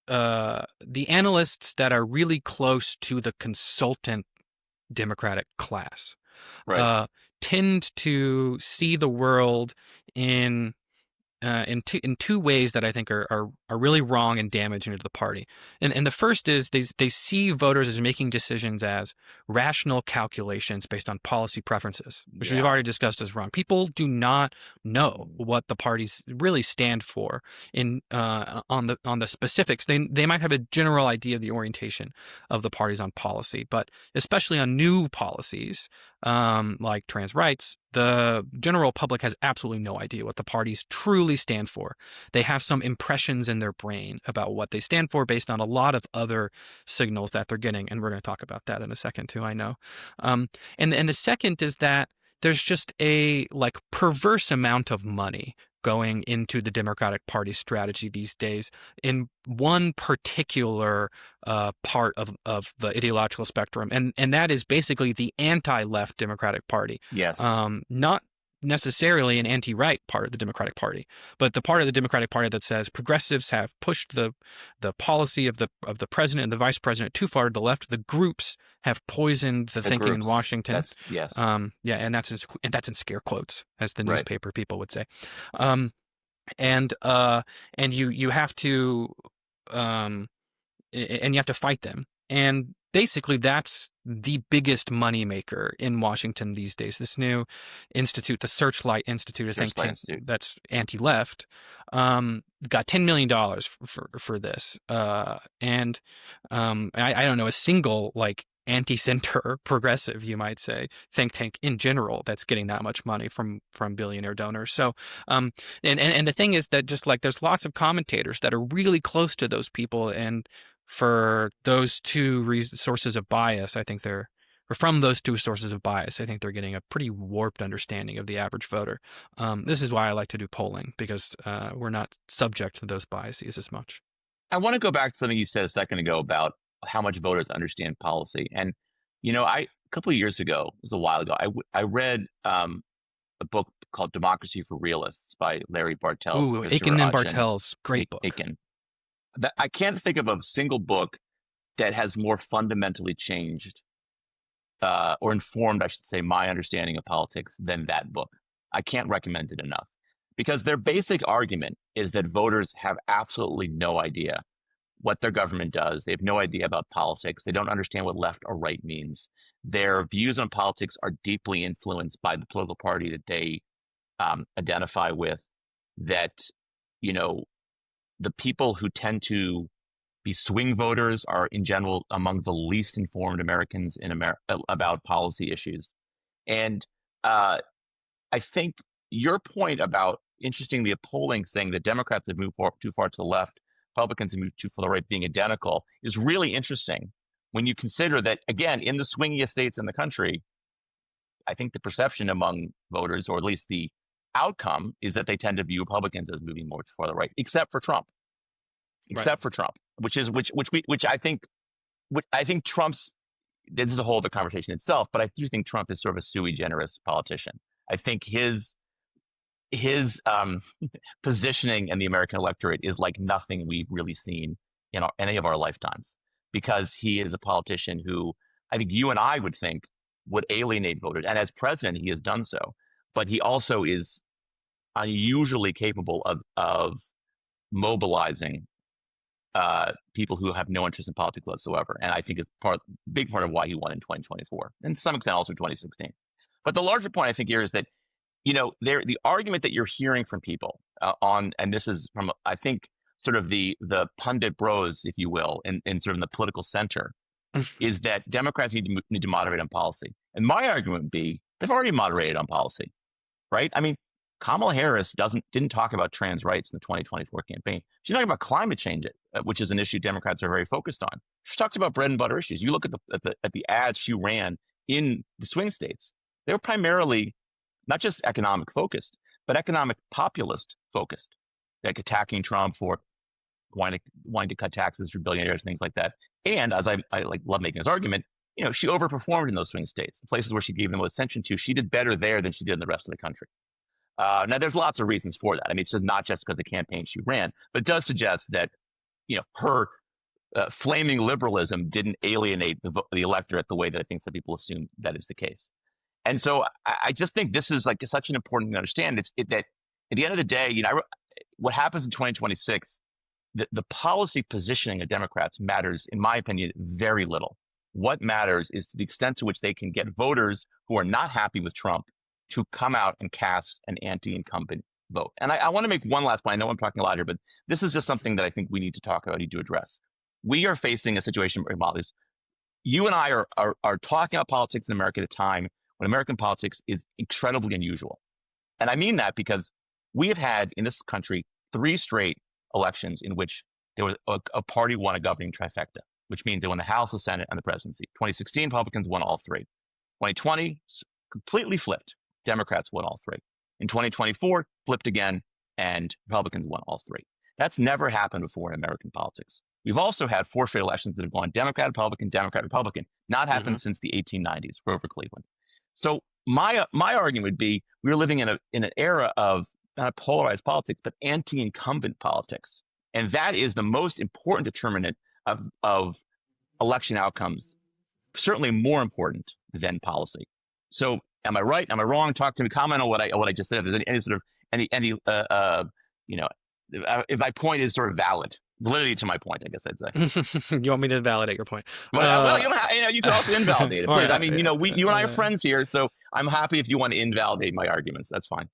analysts that are really close to the consultant Democratic class tend to see the world in two ways that I think are really wrong and damaging to the party. And the first is they see voters as making decisions as rational calculations based on policy preferences, which we've already discussed as wrong. People do not know what the parties really stand for on the specifics. They might have a general idea of the orientation of the parties on policy, but especially on new policies like trans rights, the general public has absolutely no idea what the parties truly stand for. They have some impressions in their brain about what they stand for based on a lot of other signals that they're getting, and we're going to talk about that in a second too, I know. And the second is that there's just a perverse amount of money going into the Democratic Party strategy these days in one particular part of the ideological spectrum, and that is basically the anti-left Democratic Party. Yes. Not necessarily an anti-right part of the Democratic Party, but the part of the Democratic Party that says progressives have pushed the policy of the president and the vice president too far to the left. The groups have poisoned the thinking in Washington. Yes. And that's in scare quotes, as the newspaper people would say. And you have to and you have to fight them. And basically, that's the biggest moneymaker in Washington these days. This new institute, the Searchlight Institute, a think Searchlight tank Institute. that's anti-left, got $10 million for this. And I don't know a single like anti-center progressive, you might say, think tank in general that's getting that much money from billionaire donors. So, and the thing is that just like there's lots of commentators that are really close to those people, and for those two sources of bias, I think they're, or from those two sources of bias, I think they're getting a pretty warped understanding of the average voter. This is why I like to do polling, because we're not subject to those biases as much. I want to go back to something you said a second ago about how much voters understand policy. And, a couple of years ago, it was a while ago, I read a book called Democracy for Realists by Larry Bartels, Ooh, Christopher Aiken and Odgen, Bartels, great book. Aiken. I can't think of a single book that has more fundamentally changed or informed, I should say, my understanding of politics than that book. I can't recommend it enough because their basic argument is that voters have absolutely no idea what their government does. They have no idea about politics. They don't understand what left or right means. Their views on politics are deeply influenced by the political party that they identify with. That, the people who tend to be swing voters are in general among the least informed Americans in about policy issues. And I think your point about, interestingly, a polling saying that Democrats have moved too far to the left, Republicans have moved too far to the right, being identical, is really interesting when you consider that, again, in the swingiest states in the country, I think the perception among voters, or at least the outcome, is that they tend to view Republicans as moving more too far to the right, except for Trump. Except for Trump, which I think Trump's, this is a whole other conversation itself, but I do think Trump is sort of a sui generis politician. I think his positioning in the American electorate is like nothing we've really seen in any of our lifetimes, because he is a politician who I think you and I would think would alienate voters. And as president, he has done so. But he also is unusually capable of mobilizing people who have no interest in politics whatsoever. And I think it's big part of why he won in 2024, and to some extent also 2016. But the larger point I think here is that, the argument that you're hearing from people and this is from, I think, sort of the pundit bros, if you will, in sort of the political center, is that Democrats need to moderate on policy. And my argument would be they've already moderated on policy, right? I mean, Kamala Harris didn't talk about trans rights in the 2024 campaign. She's talking about climate change, which is an issue Democrats are very focused on. She talked about bread and butter issues. You look at the ads she ran in the swing states; they were primarily not just economic focused, but economic populist focused, like attacking Trump for wanting to cut taxes for billionaires, things like that. And as I love making this argument, she overperformed in those swing states, the places where she gave the most attention to. She did better there than she did in the rest of the country. Now, there's lots of reasons for that. I mean, it's just not just because of the campaign she ran, but it does suggest that, her flaming liberalism didn't alienate the electorate the way that I think some people assume that is the case. And so I just think this is like such an important thing to understand. That at the end of the day, what happens in 2026, the policy positioning of Democrats matters, in my opinion, very little. What matters is to the extent to which they can get voters who are not happy with Trump to come out and cast an anti-incumbent vote. And I want to make one last point. I know I'm talking a lot here, but this is just something that I think we need to talk about, need to address. We are facing a situation where you and I are talking about politics in America at a time when American politics is incredibly unusual. And I mean that because we have had in this country 3 straight elections in which there was a party won a governing trifecta, which means they won the House, the Senate, and the presidency. 2016, Republicans won all 3. 2020, completely flipped. Democrats won all 3. In 2024, flipped again, and Republicans won all 3. That's never happened before in American politics. We've also had 4 straight elections that have gone Democrat, Republican, Democrat, Republican. Not happened since the 1890s, Grover Cleveland. So my argument would be we're living in an era of not polarized politics, but anti-incumbent politics. And that is the most important determinant of election outcomes, certainly more important than policy. So am I right? Am I wrong? Talk to me, comment on what I just said. If there's any sort of, if my point is sort of valid, validity to my point, I guess I'd say. You want me to validate your point? Well, you don't have, you can also invalidate it, All please. I right, mean, you and I are friends here, so I'm happy if you want to invalidate my arguments. That's fine.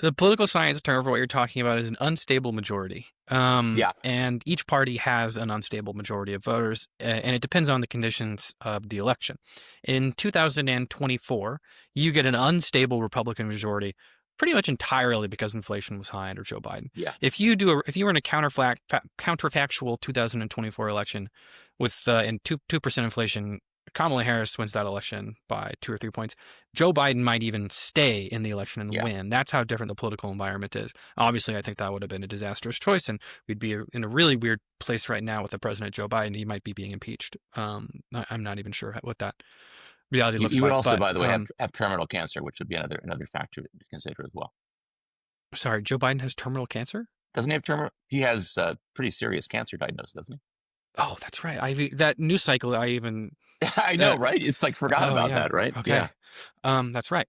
the political science term for what you're talking about is an unstable majority. Yeah, And each party has an unstable majority of voters, and it depends on the conditions of the election. In 2024, you get an unstable Republican majority pretty much entirely because inflation was high under Joe Biden. yeah, If you were in a counterfactual 2024 election with and 2% inflation, Kamala Harris wins that election by 2 or 3 points. Joe Biden might even stay in the election and yeah. win. That's how different the political environment is. Obviously, I think that would have been a disastrous choice, and we'd be in a really weird place right now with the President Joe Biden. He might be being impeached. I'm not even sure what that reality looks He would like. also, But by the way, have terminal cancer, which would be another factor to consider as well. sorry, Joe Biden has terminal cancer? Doesn't he have terminal? He has pretty serious cancer diagnosis, doesn't Oh, that's right. That news cycle. I even. he? I know, right? It's like forgot Oh about yeah. that, right? Okay. Yeah, That's right.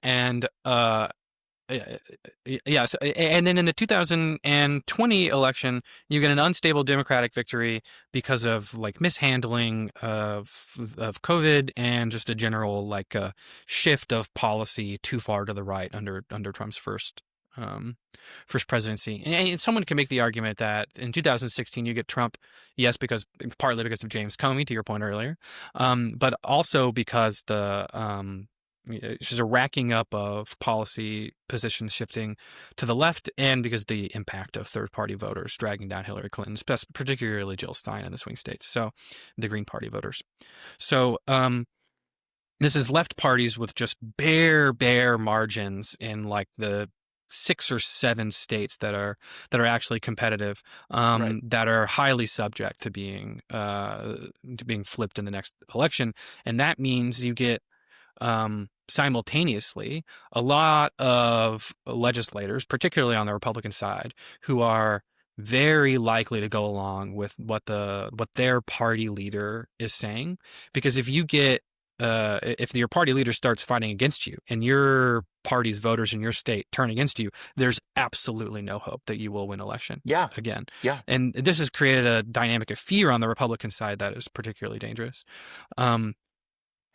And yes, and then in the 2020 election, you get an unstable Democratic victory because of like mishandling of COVID and just a general like shift of policy too far to the right under Trump's first presidency. And someone can make the argument that in 2016 you get Trump, yes, partly because of James Comey, to your point earlier, but also because it's just a racking up of policy positions shifting to the left, and because the impact of third-party voters dragging down Hillary Clinton, particularly Jill Stein in the swing states, so the Green Party voters. So this is left parties with just bare margins in like the 6 or 7 states that are actually competitive, right. that are highly subject to being flipped in the next election, and that means you get simultaneously a lot of legislators, particularly on the Republican side, who are very likely to go along with what their party leader is saying. Because if your party leader starts fighting against you and your party's voters in your state turn against you, there's absolutely no hope that you will win election Yeah, again. yeah, And this has created a dynamic of fear on the Republican side that is particularly dangerous.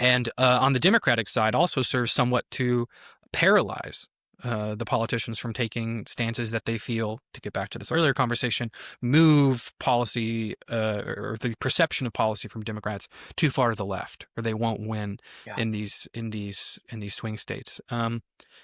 And on the Democratic side, also serves somewhat to paralyze the politicians from taking stances that they feel, to get back to this earlier conversation, move policy or the perception of policy from Democrats too far to the left, or they won't win yeah. in these swing states. And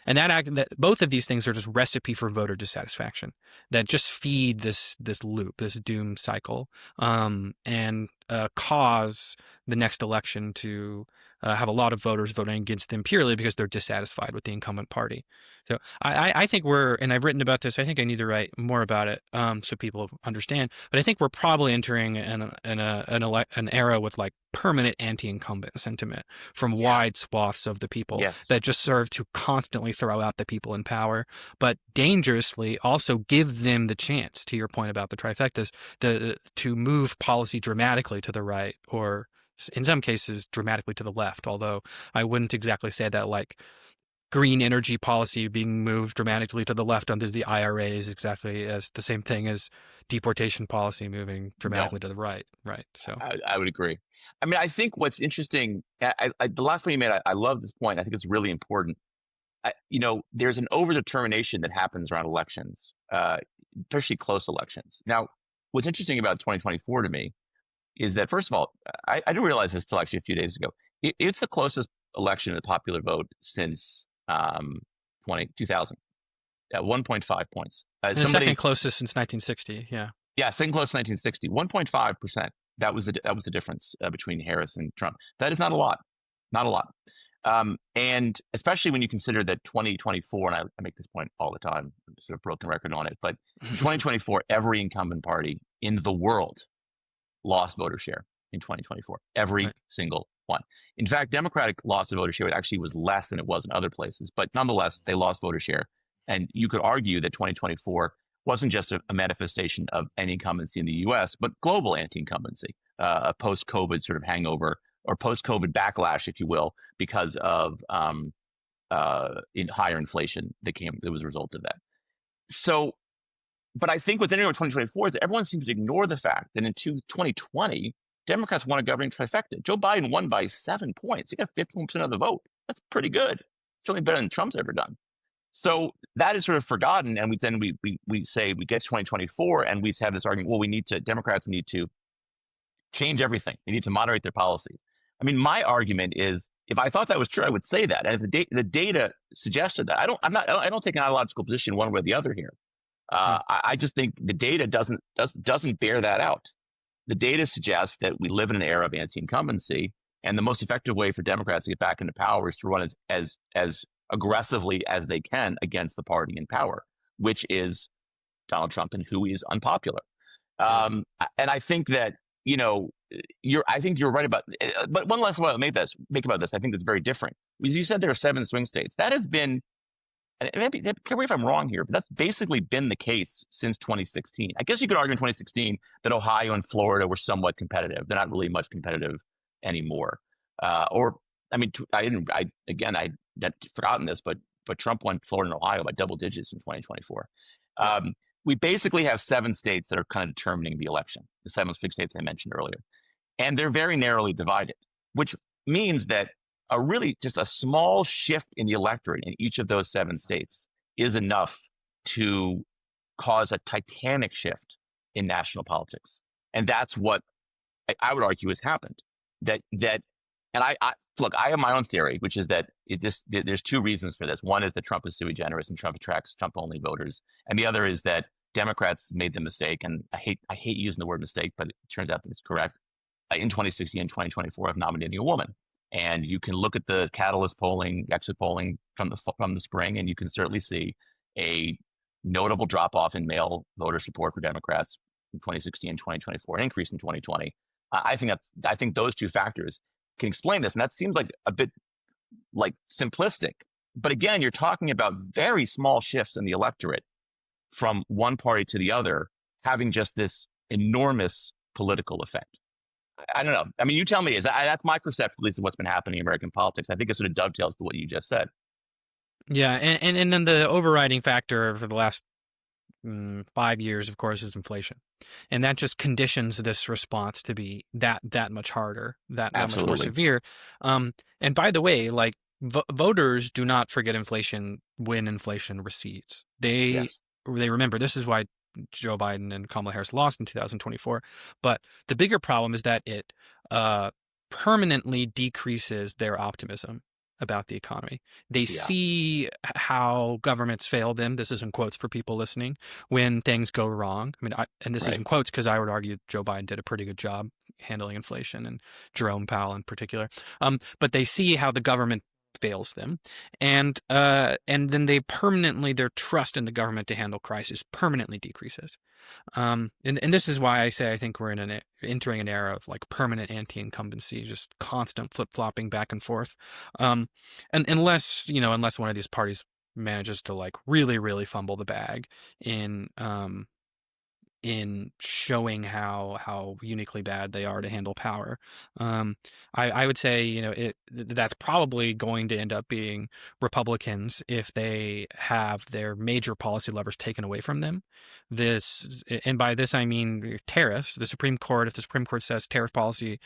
that both of these things are just recipe for voter dissatisfaction that just feed this loop, this doom cycle, and cause the next election to have a lot of voters voting against them purely because they're dissatisfied with the incumbent party. So I think and I've written about this, I think I need to write more about it so people understand, but I think we're probably entering an era with like permanent anti-incumbent sentiment from wide swaths of the people Yes. that just serve to constantly throw out the people in power, but dangerously also give them the chance, to your point about the trifectas, to move policy dramatically to the right, or in some cases dramatically to the left, although I wouldn't exactly say that like green energy policy being moved dramatically to the left under the IRA is exactly as the same thing as deportation policy moving dramatically to the right. Right. So I would agree. I mean, I think what's interesting, the last point you made, I love this point. I think it's really important. There's an overdetermination that happens around elections, especially close elections. Now, what's interesting about 2024 to me is that, first of all, I didn't realize this till actually a few days ago. It's the closest election to the popular vote since 2000 at 1.5 points. and the second closest since 1960. Yeah. Yeah, second closest 1960, 1.5%. That was the difference between Harris and Trump. That is not a lot, not a lot. And especially when you consider that 2024, and I make this point all the time, I'm sort of broken record on it, but 2024, every incumbent party in the world lost voter share in 2024. Every single one. In fact, Democratic loss of voter share actually was less than it was in other places, but nonetheless, they lost voter share. And you could argue that 2024 wasn't just a manifestation of anti-incumbency in the U.S., but global anti-incumbency, a post-COVID sort of hangover or post-COVID backlash, if you will, because of higher inflation that was a result of that. So but I think what's interesting with 2024 is that everyone seems to ignore the fact that in 2020, Democrats won a governing trifecta. Joe Biden won by 7 points. He got 51% of the vote. That's pretty good. Certainly better than Trump's ever done. So that is sort of forgotten, and we say we get to 2024, and we have this argument. Well, Democrats need to change everything. They need to moderate their policies. I mean, my argument is, if I thought that was true, I would say that. And if the data suggested that, I don't take an ideological position one way or the other here. I just think the data doesn't bear that out. The data suggests that we live in an era of anti-incumbency, and the most effective way for Democrats to get back into power is to run as aggressively as they can against the party in power, which is Donald Trump, and who is unpopular. And I think that, I think you're right about. But one last point I'll make about this. I think that's very different. You said there are 7 swing states. That has been. And maybe, correct me if I'm wrong here, but that's basically been the case since 2016. I guess you could argue in 2016 that Ohio and Florida were somewhat competitive. They're not really much competitive anymore. I mean, I'd forgotten this, but Trump won Florida and Ohio by double digits in 2024. We basically have 7 states that are kind of determining the election, the 7 swing states I mentioned earlier. And they're very narrowly divided, which means that just a small shift in the electorate in each of those 7 states is enough to cause a titanic shift in national politics. And that's what I would argue has happened. Look, I have my own theory, which is that there's 2 reasons for this. One is that Trump is sui generis and Trump attracts Trump-only voters. And the other is that Democrats made the mistake, and I hate using the word mistake, but it turns out that it's correct, in 2016 and 2024 of nominating a woman. And you can look at the Catalyst polling, exit polling from the spring, and you can certainly see a notable drop-off in male voter support for Democrats in 2016 and 2024, an increase in 2020. I think those 2 factors can explain this, and that seems like a bit like simplistic. But again, you're talking about very small shifts in the electorate from one party to the other, having just this enormous political effect. I don't know. I mean, you tell me. That's my perception, at least, of what's been happening in American politics. I think it sort of dovetails to what you just said. Yeah, and then the overriding factor for the last 5 years, of course, is inflation, and that just conditions this response to be that much harder, that much more severe. And by the way, like voters do not forget inflation when inflation recedes. They remember. This is why Joe Biden and Kamala Harris lost in 2024. But the bigger problem is that it permanently decreases their optimism about the economy. They see how governments fail them. This is in quotes for people listening. When things go wrong. I mean, and this is in quotes because I would argue Joe Biden did a pretty good job handling inflation, and Jerome Powell in particular. But they see how the government fails them, and then their trust in the government to handle crisis permanently decreases. And this is why I say I think we're entering an era of like permanent anti-incumbency, just constant flip-flopping back and forth. And unless one of these parties manages to like really, really fumble the bag in showing how uniquely bad they are to handle power. I would say, that's probably going to end up being Republicans if they have their major policy levers taken away from them. And by this I mean tariffs. If the Supreme Court says tariff policy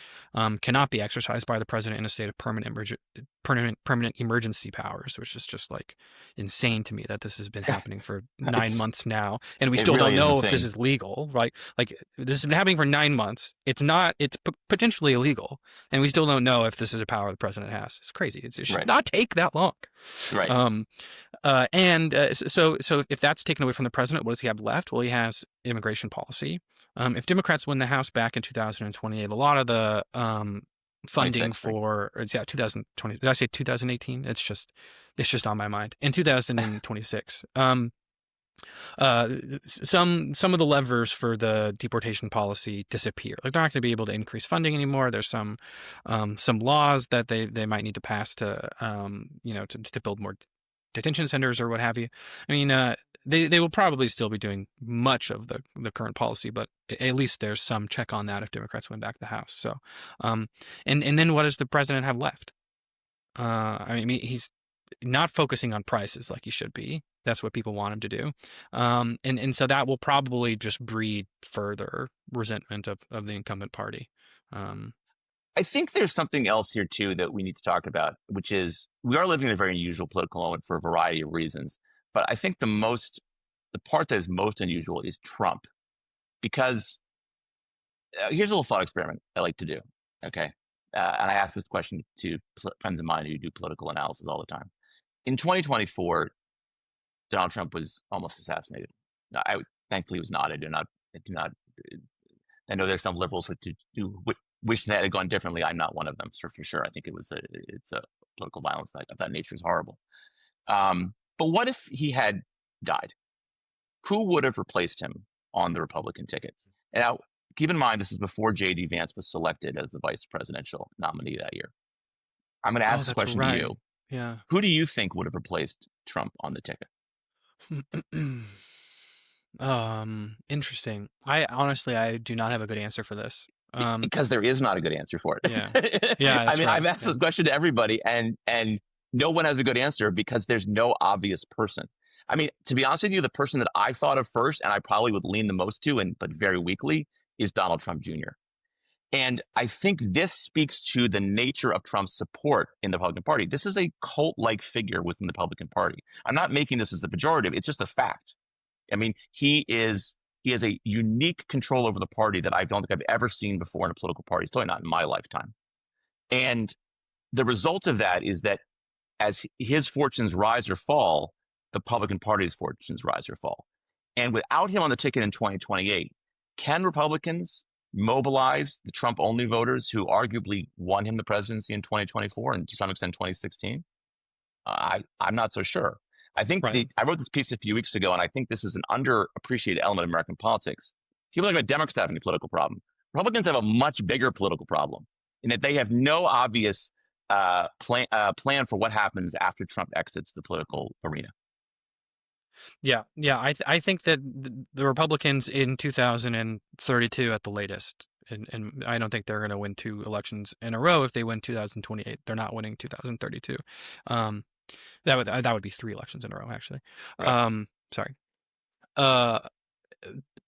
cannot be exercised by the president in a state of permanent emergency powers, which is just like insane to me that this has been happening for 9 months now, and we still don't know if this is legal, right? Like, this has been happening for 9 months. It's potentially illegal, and we still don't know if this is a power the president has. It's crazy. It should not take that long. Right. So if that's taken away from the president, what does he have left? Well, he has immigration policy. If Democrats win the House back in 2028, a lot of the funding for 2020. Did I say 2018? It's just on my mind. In 2026, some of the levers for the deportation policy disappear. Like, they're not going to be able to increase funding anymore. There's some laws that they might need to pass to build more detention centers or what have you. I mean, they will probably still be doing much of the current policy, but at least there's some check on that if Democrats win back the House. So, and then what does the president have left? I mean, he's not focusing on prices like he should be. That's what people want him to do. And so that will probably just breed further resentment of the incumbent party. Um, I think there's something else here too that we need to talk about, which is we are living in a very unusual political moment for a variety of reasons. But I think the part that is most unusual is Trump, because here's a little thought experiment I like to do. Okay. And I ask this question to friends of mine who do political analysis all the time. In 2024, Donald Trump was almost assassinated. No, thankfully he was not. I do not, I know there's some liberals who wish that had gone differently. I'm not one of them for sure. I think it's a political violence of that nature is horrible. But what if he had died? Who would have replaced him on the Republican ticket? And now, keep in mind, this is before J.D. Vance was selected as the vice presidential nominee that year. I'm going to oh, ask this that's question to right. you. Yeah. Who do you think would have replaced Trump on the ticket? Interesting. I do not have a good answer for this. Because there is not a good answer for Yeah. it. Yeah, I that's mean, right. I've asked Yeah. this question to everybody, and no one has a good answer because there's no obvious person. I mean, to be honest with you, the person that I thought of first, and I probably would lean the most to, but very weakly, is Donald Trump Jr. And I think this speaks to the nature of Trump's support in the Republican Party. This is a cult-like figure within the Republican Party. I'm not making this as a pejorative; it's just a fact. I mean, he has a unique control over the party that I don't think I've ever seen before in a political party. Certainly not in my lifetime. And the result of that is that as his fortunes rise or fall, the Republican Party's fortunes rise or fall. And without him on the ticket in 2028, can Republicans mobilize the Trump only voters who arguably won him the presidency in 2024 and to some extent 2016? I'm not so sure. Right. I wrote this piece a few weeks ago, and I think this is an underappreciated element of American politics. People think about Democrats having a political problem. Republicans have a much bigger political problem in that they have no obvious plan for what happens after Trump exits the political arena. Yeah. Yeah. I think that the Republicans in 2032 at the latest, and I don't think they're going to win 2 elections in a row if they win 2028. They're not winning 2032. Um, that would be 3 elections in a row, actually. Right. Sorry. Uh,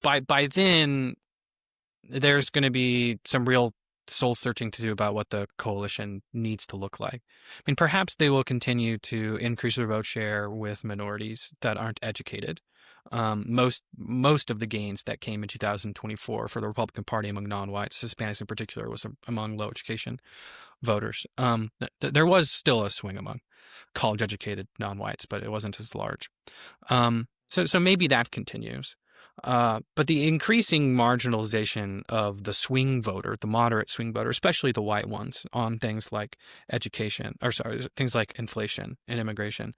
by then, there's going to be some real soul searching to do about what the coalition needs to look like. I mean, perhaps they will continue to increase their vote share with minorities that aren't educated. Most of the gains that came in 2024 for the Republican Party among non-whites, Hispanics in particular, was among low education voters. There was still a swing among college-educated non-whites, but it wasn't as large. So maybe that continues. But the increasing marginalization of the swing voter, the moderate swing voter, especially the white ones, on things like education, or sorry, things like inflation and immigration,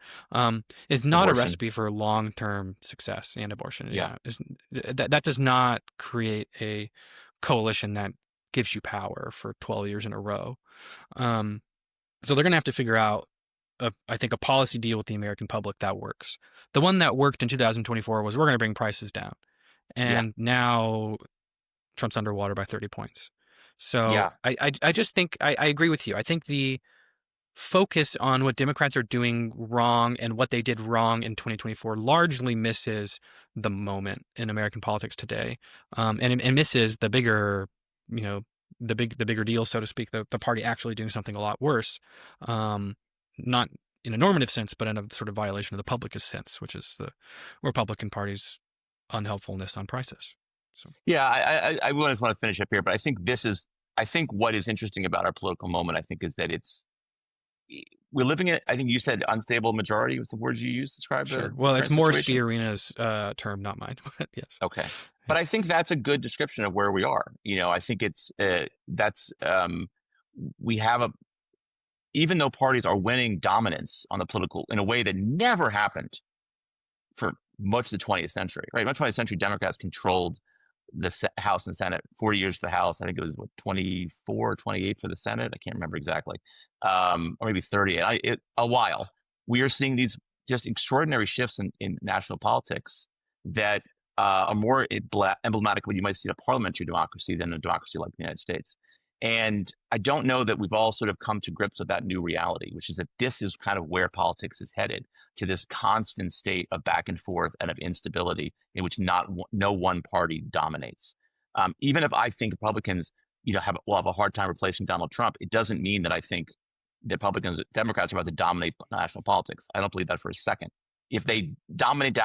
is not a Abortion. recipe for long-term success and abortion. Yeah. That does not create a coalition that gives you power for 12 years in a row. So they're going to have to figure out, I think, a policy deal with the American public that works. The one that worked in 2024 was we're going to bring prices down. Yeah. And now Trump's underwater by 30 points. So Yeah. I just think I agree with you. I think the focus on what Democrats are doing wrong and what they did wrong in 2024 largely misses the moment in American politics today, and misses the bigger, the bigger deal, so to speak, the party actually doing something a lot worse, not in a normative sense, but in a sort of violation of the publicist sense, which is the Republican Party's unhelpfulness on prices. So Yeah. I just want to finish up here, but I think what is interesting about our political moment, I think, is that we're living in, I think you said unstable majority was the word you used to describe sure. the Well, it's current more situation. Fiorina's term, not mine. But yes. Okay. But I think that's a good description of where we are. I think we have even though parties are winning dominance on the political in a way that never happened for much of the 20th century, right? Much of the 20th century, Democrats controlled the House and Senate. 40 years for the House. I think it was 24 or 28 for the Senate. I can't remember exactly. Or maybe 30. A while. We are seeing these just extraordinary shifts in national politics that are more emblematic of what you might see in a parliamentary democracy than a democracy like the United States. And I don't know that we've all sort of come to grips with that new reality, which is that this is kind of where politics is headed, to this constant state of back and forth and of instability in which no one party dominates. Even if I think Republicans, will have a hard time replacing Donald Trump, it doesn't mean that I think Democrats are about to dominate national politics. I don't believe that for a second. If they dominant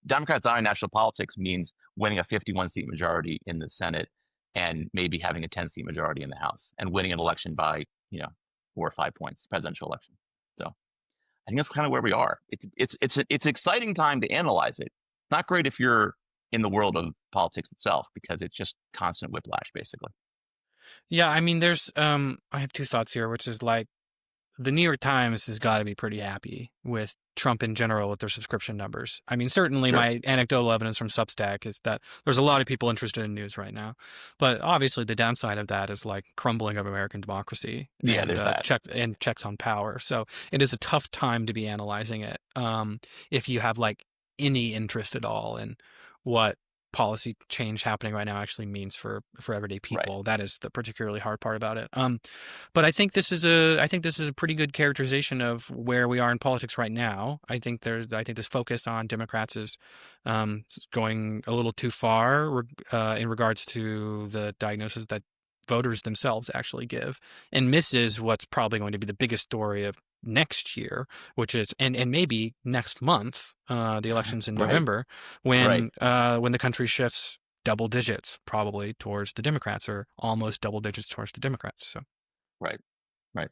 Democrats dominating national politics means winning a 51 seat majority in the Senate and maybe having a 10-seat majority in the House and winning an election by, 4 or 5 points, presidential election. So I think that's kind of where we are. It's an exciting time to analyze it. It's not great if you're in the world of politics itself, because it's just constant whiplash, basically. Yeah, I mean, I have two thoughts here, which is like the New York Times has got to be pretty happy with Trump in general with their subscription numbers. I mean, certainly Sure. my anecdotal evidence from Substack is that there's a lot of people interested in news right now. But obviously the downside of that is like crumbling of American democracy Yeah, and there's that. checks on power. So it is a tough time to be analyzing it if you have like any interest at all in what policy change happening right now actually means for everyday Right. people. That is the particularly hard part about it. But I think this is a pretty good characterization of where we are in politics right now. I think this focus on Democrats is going a little too far in regards to the diagnosis that voters themselves actually give, and misses what's probably going to be the biggest story of next year, which is and maybe next month, the elections in Right. November, Right. when the country shifts double digits probably towards the Democrats, or almost double digits towards the Democrats. So Right. Right.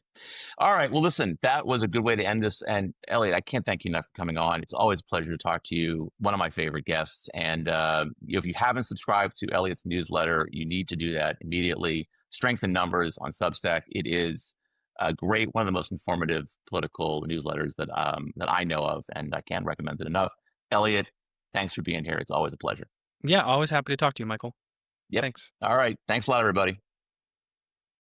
All right. Well, listen, that was a good way to end this. And Elliot, I can't thank you enough for coming on. It's always a pleasure to talk to you. One of my favorite guests. And if you haven't subscribed to Elliot's newsletter, you need to do that immediately. Strength in Numbers on Substack. It is a great, one of the most informative political newsletters that I know of, and I can't recommend it enough. Elliot, thanks for being here. It's always a pleasure. yeah, always happy to talk to you, Michael. Yep. Thanks. All right. Thanks a lot, everybody.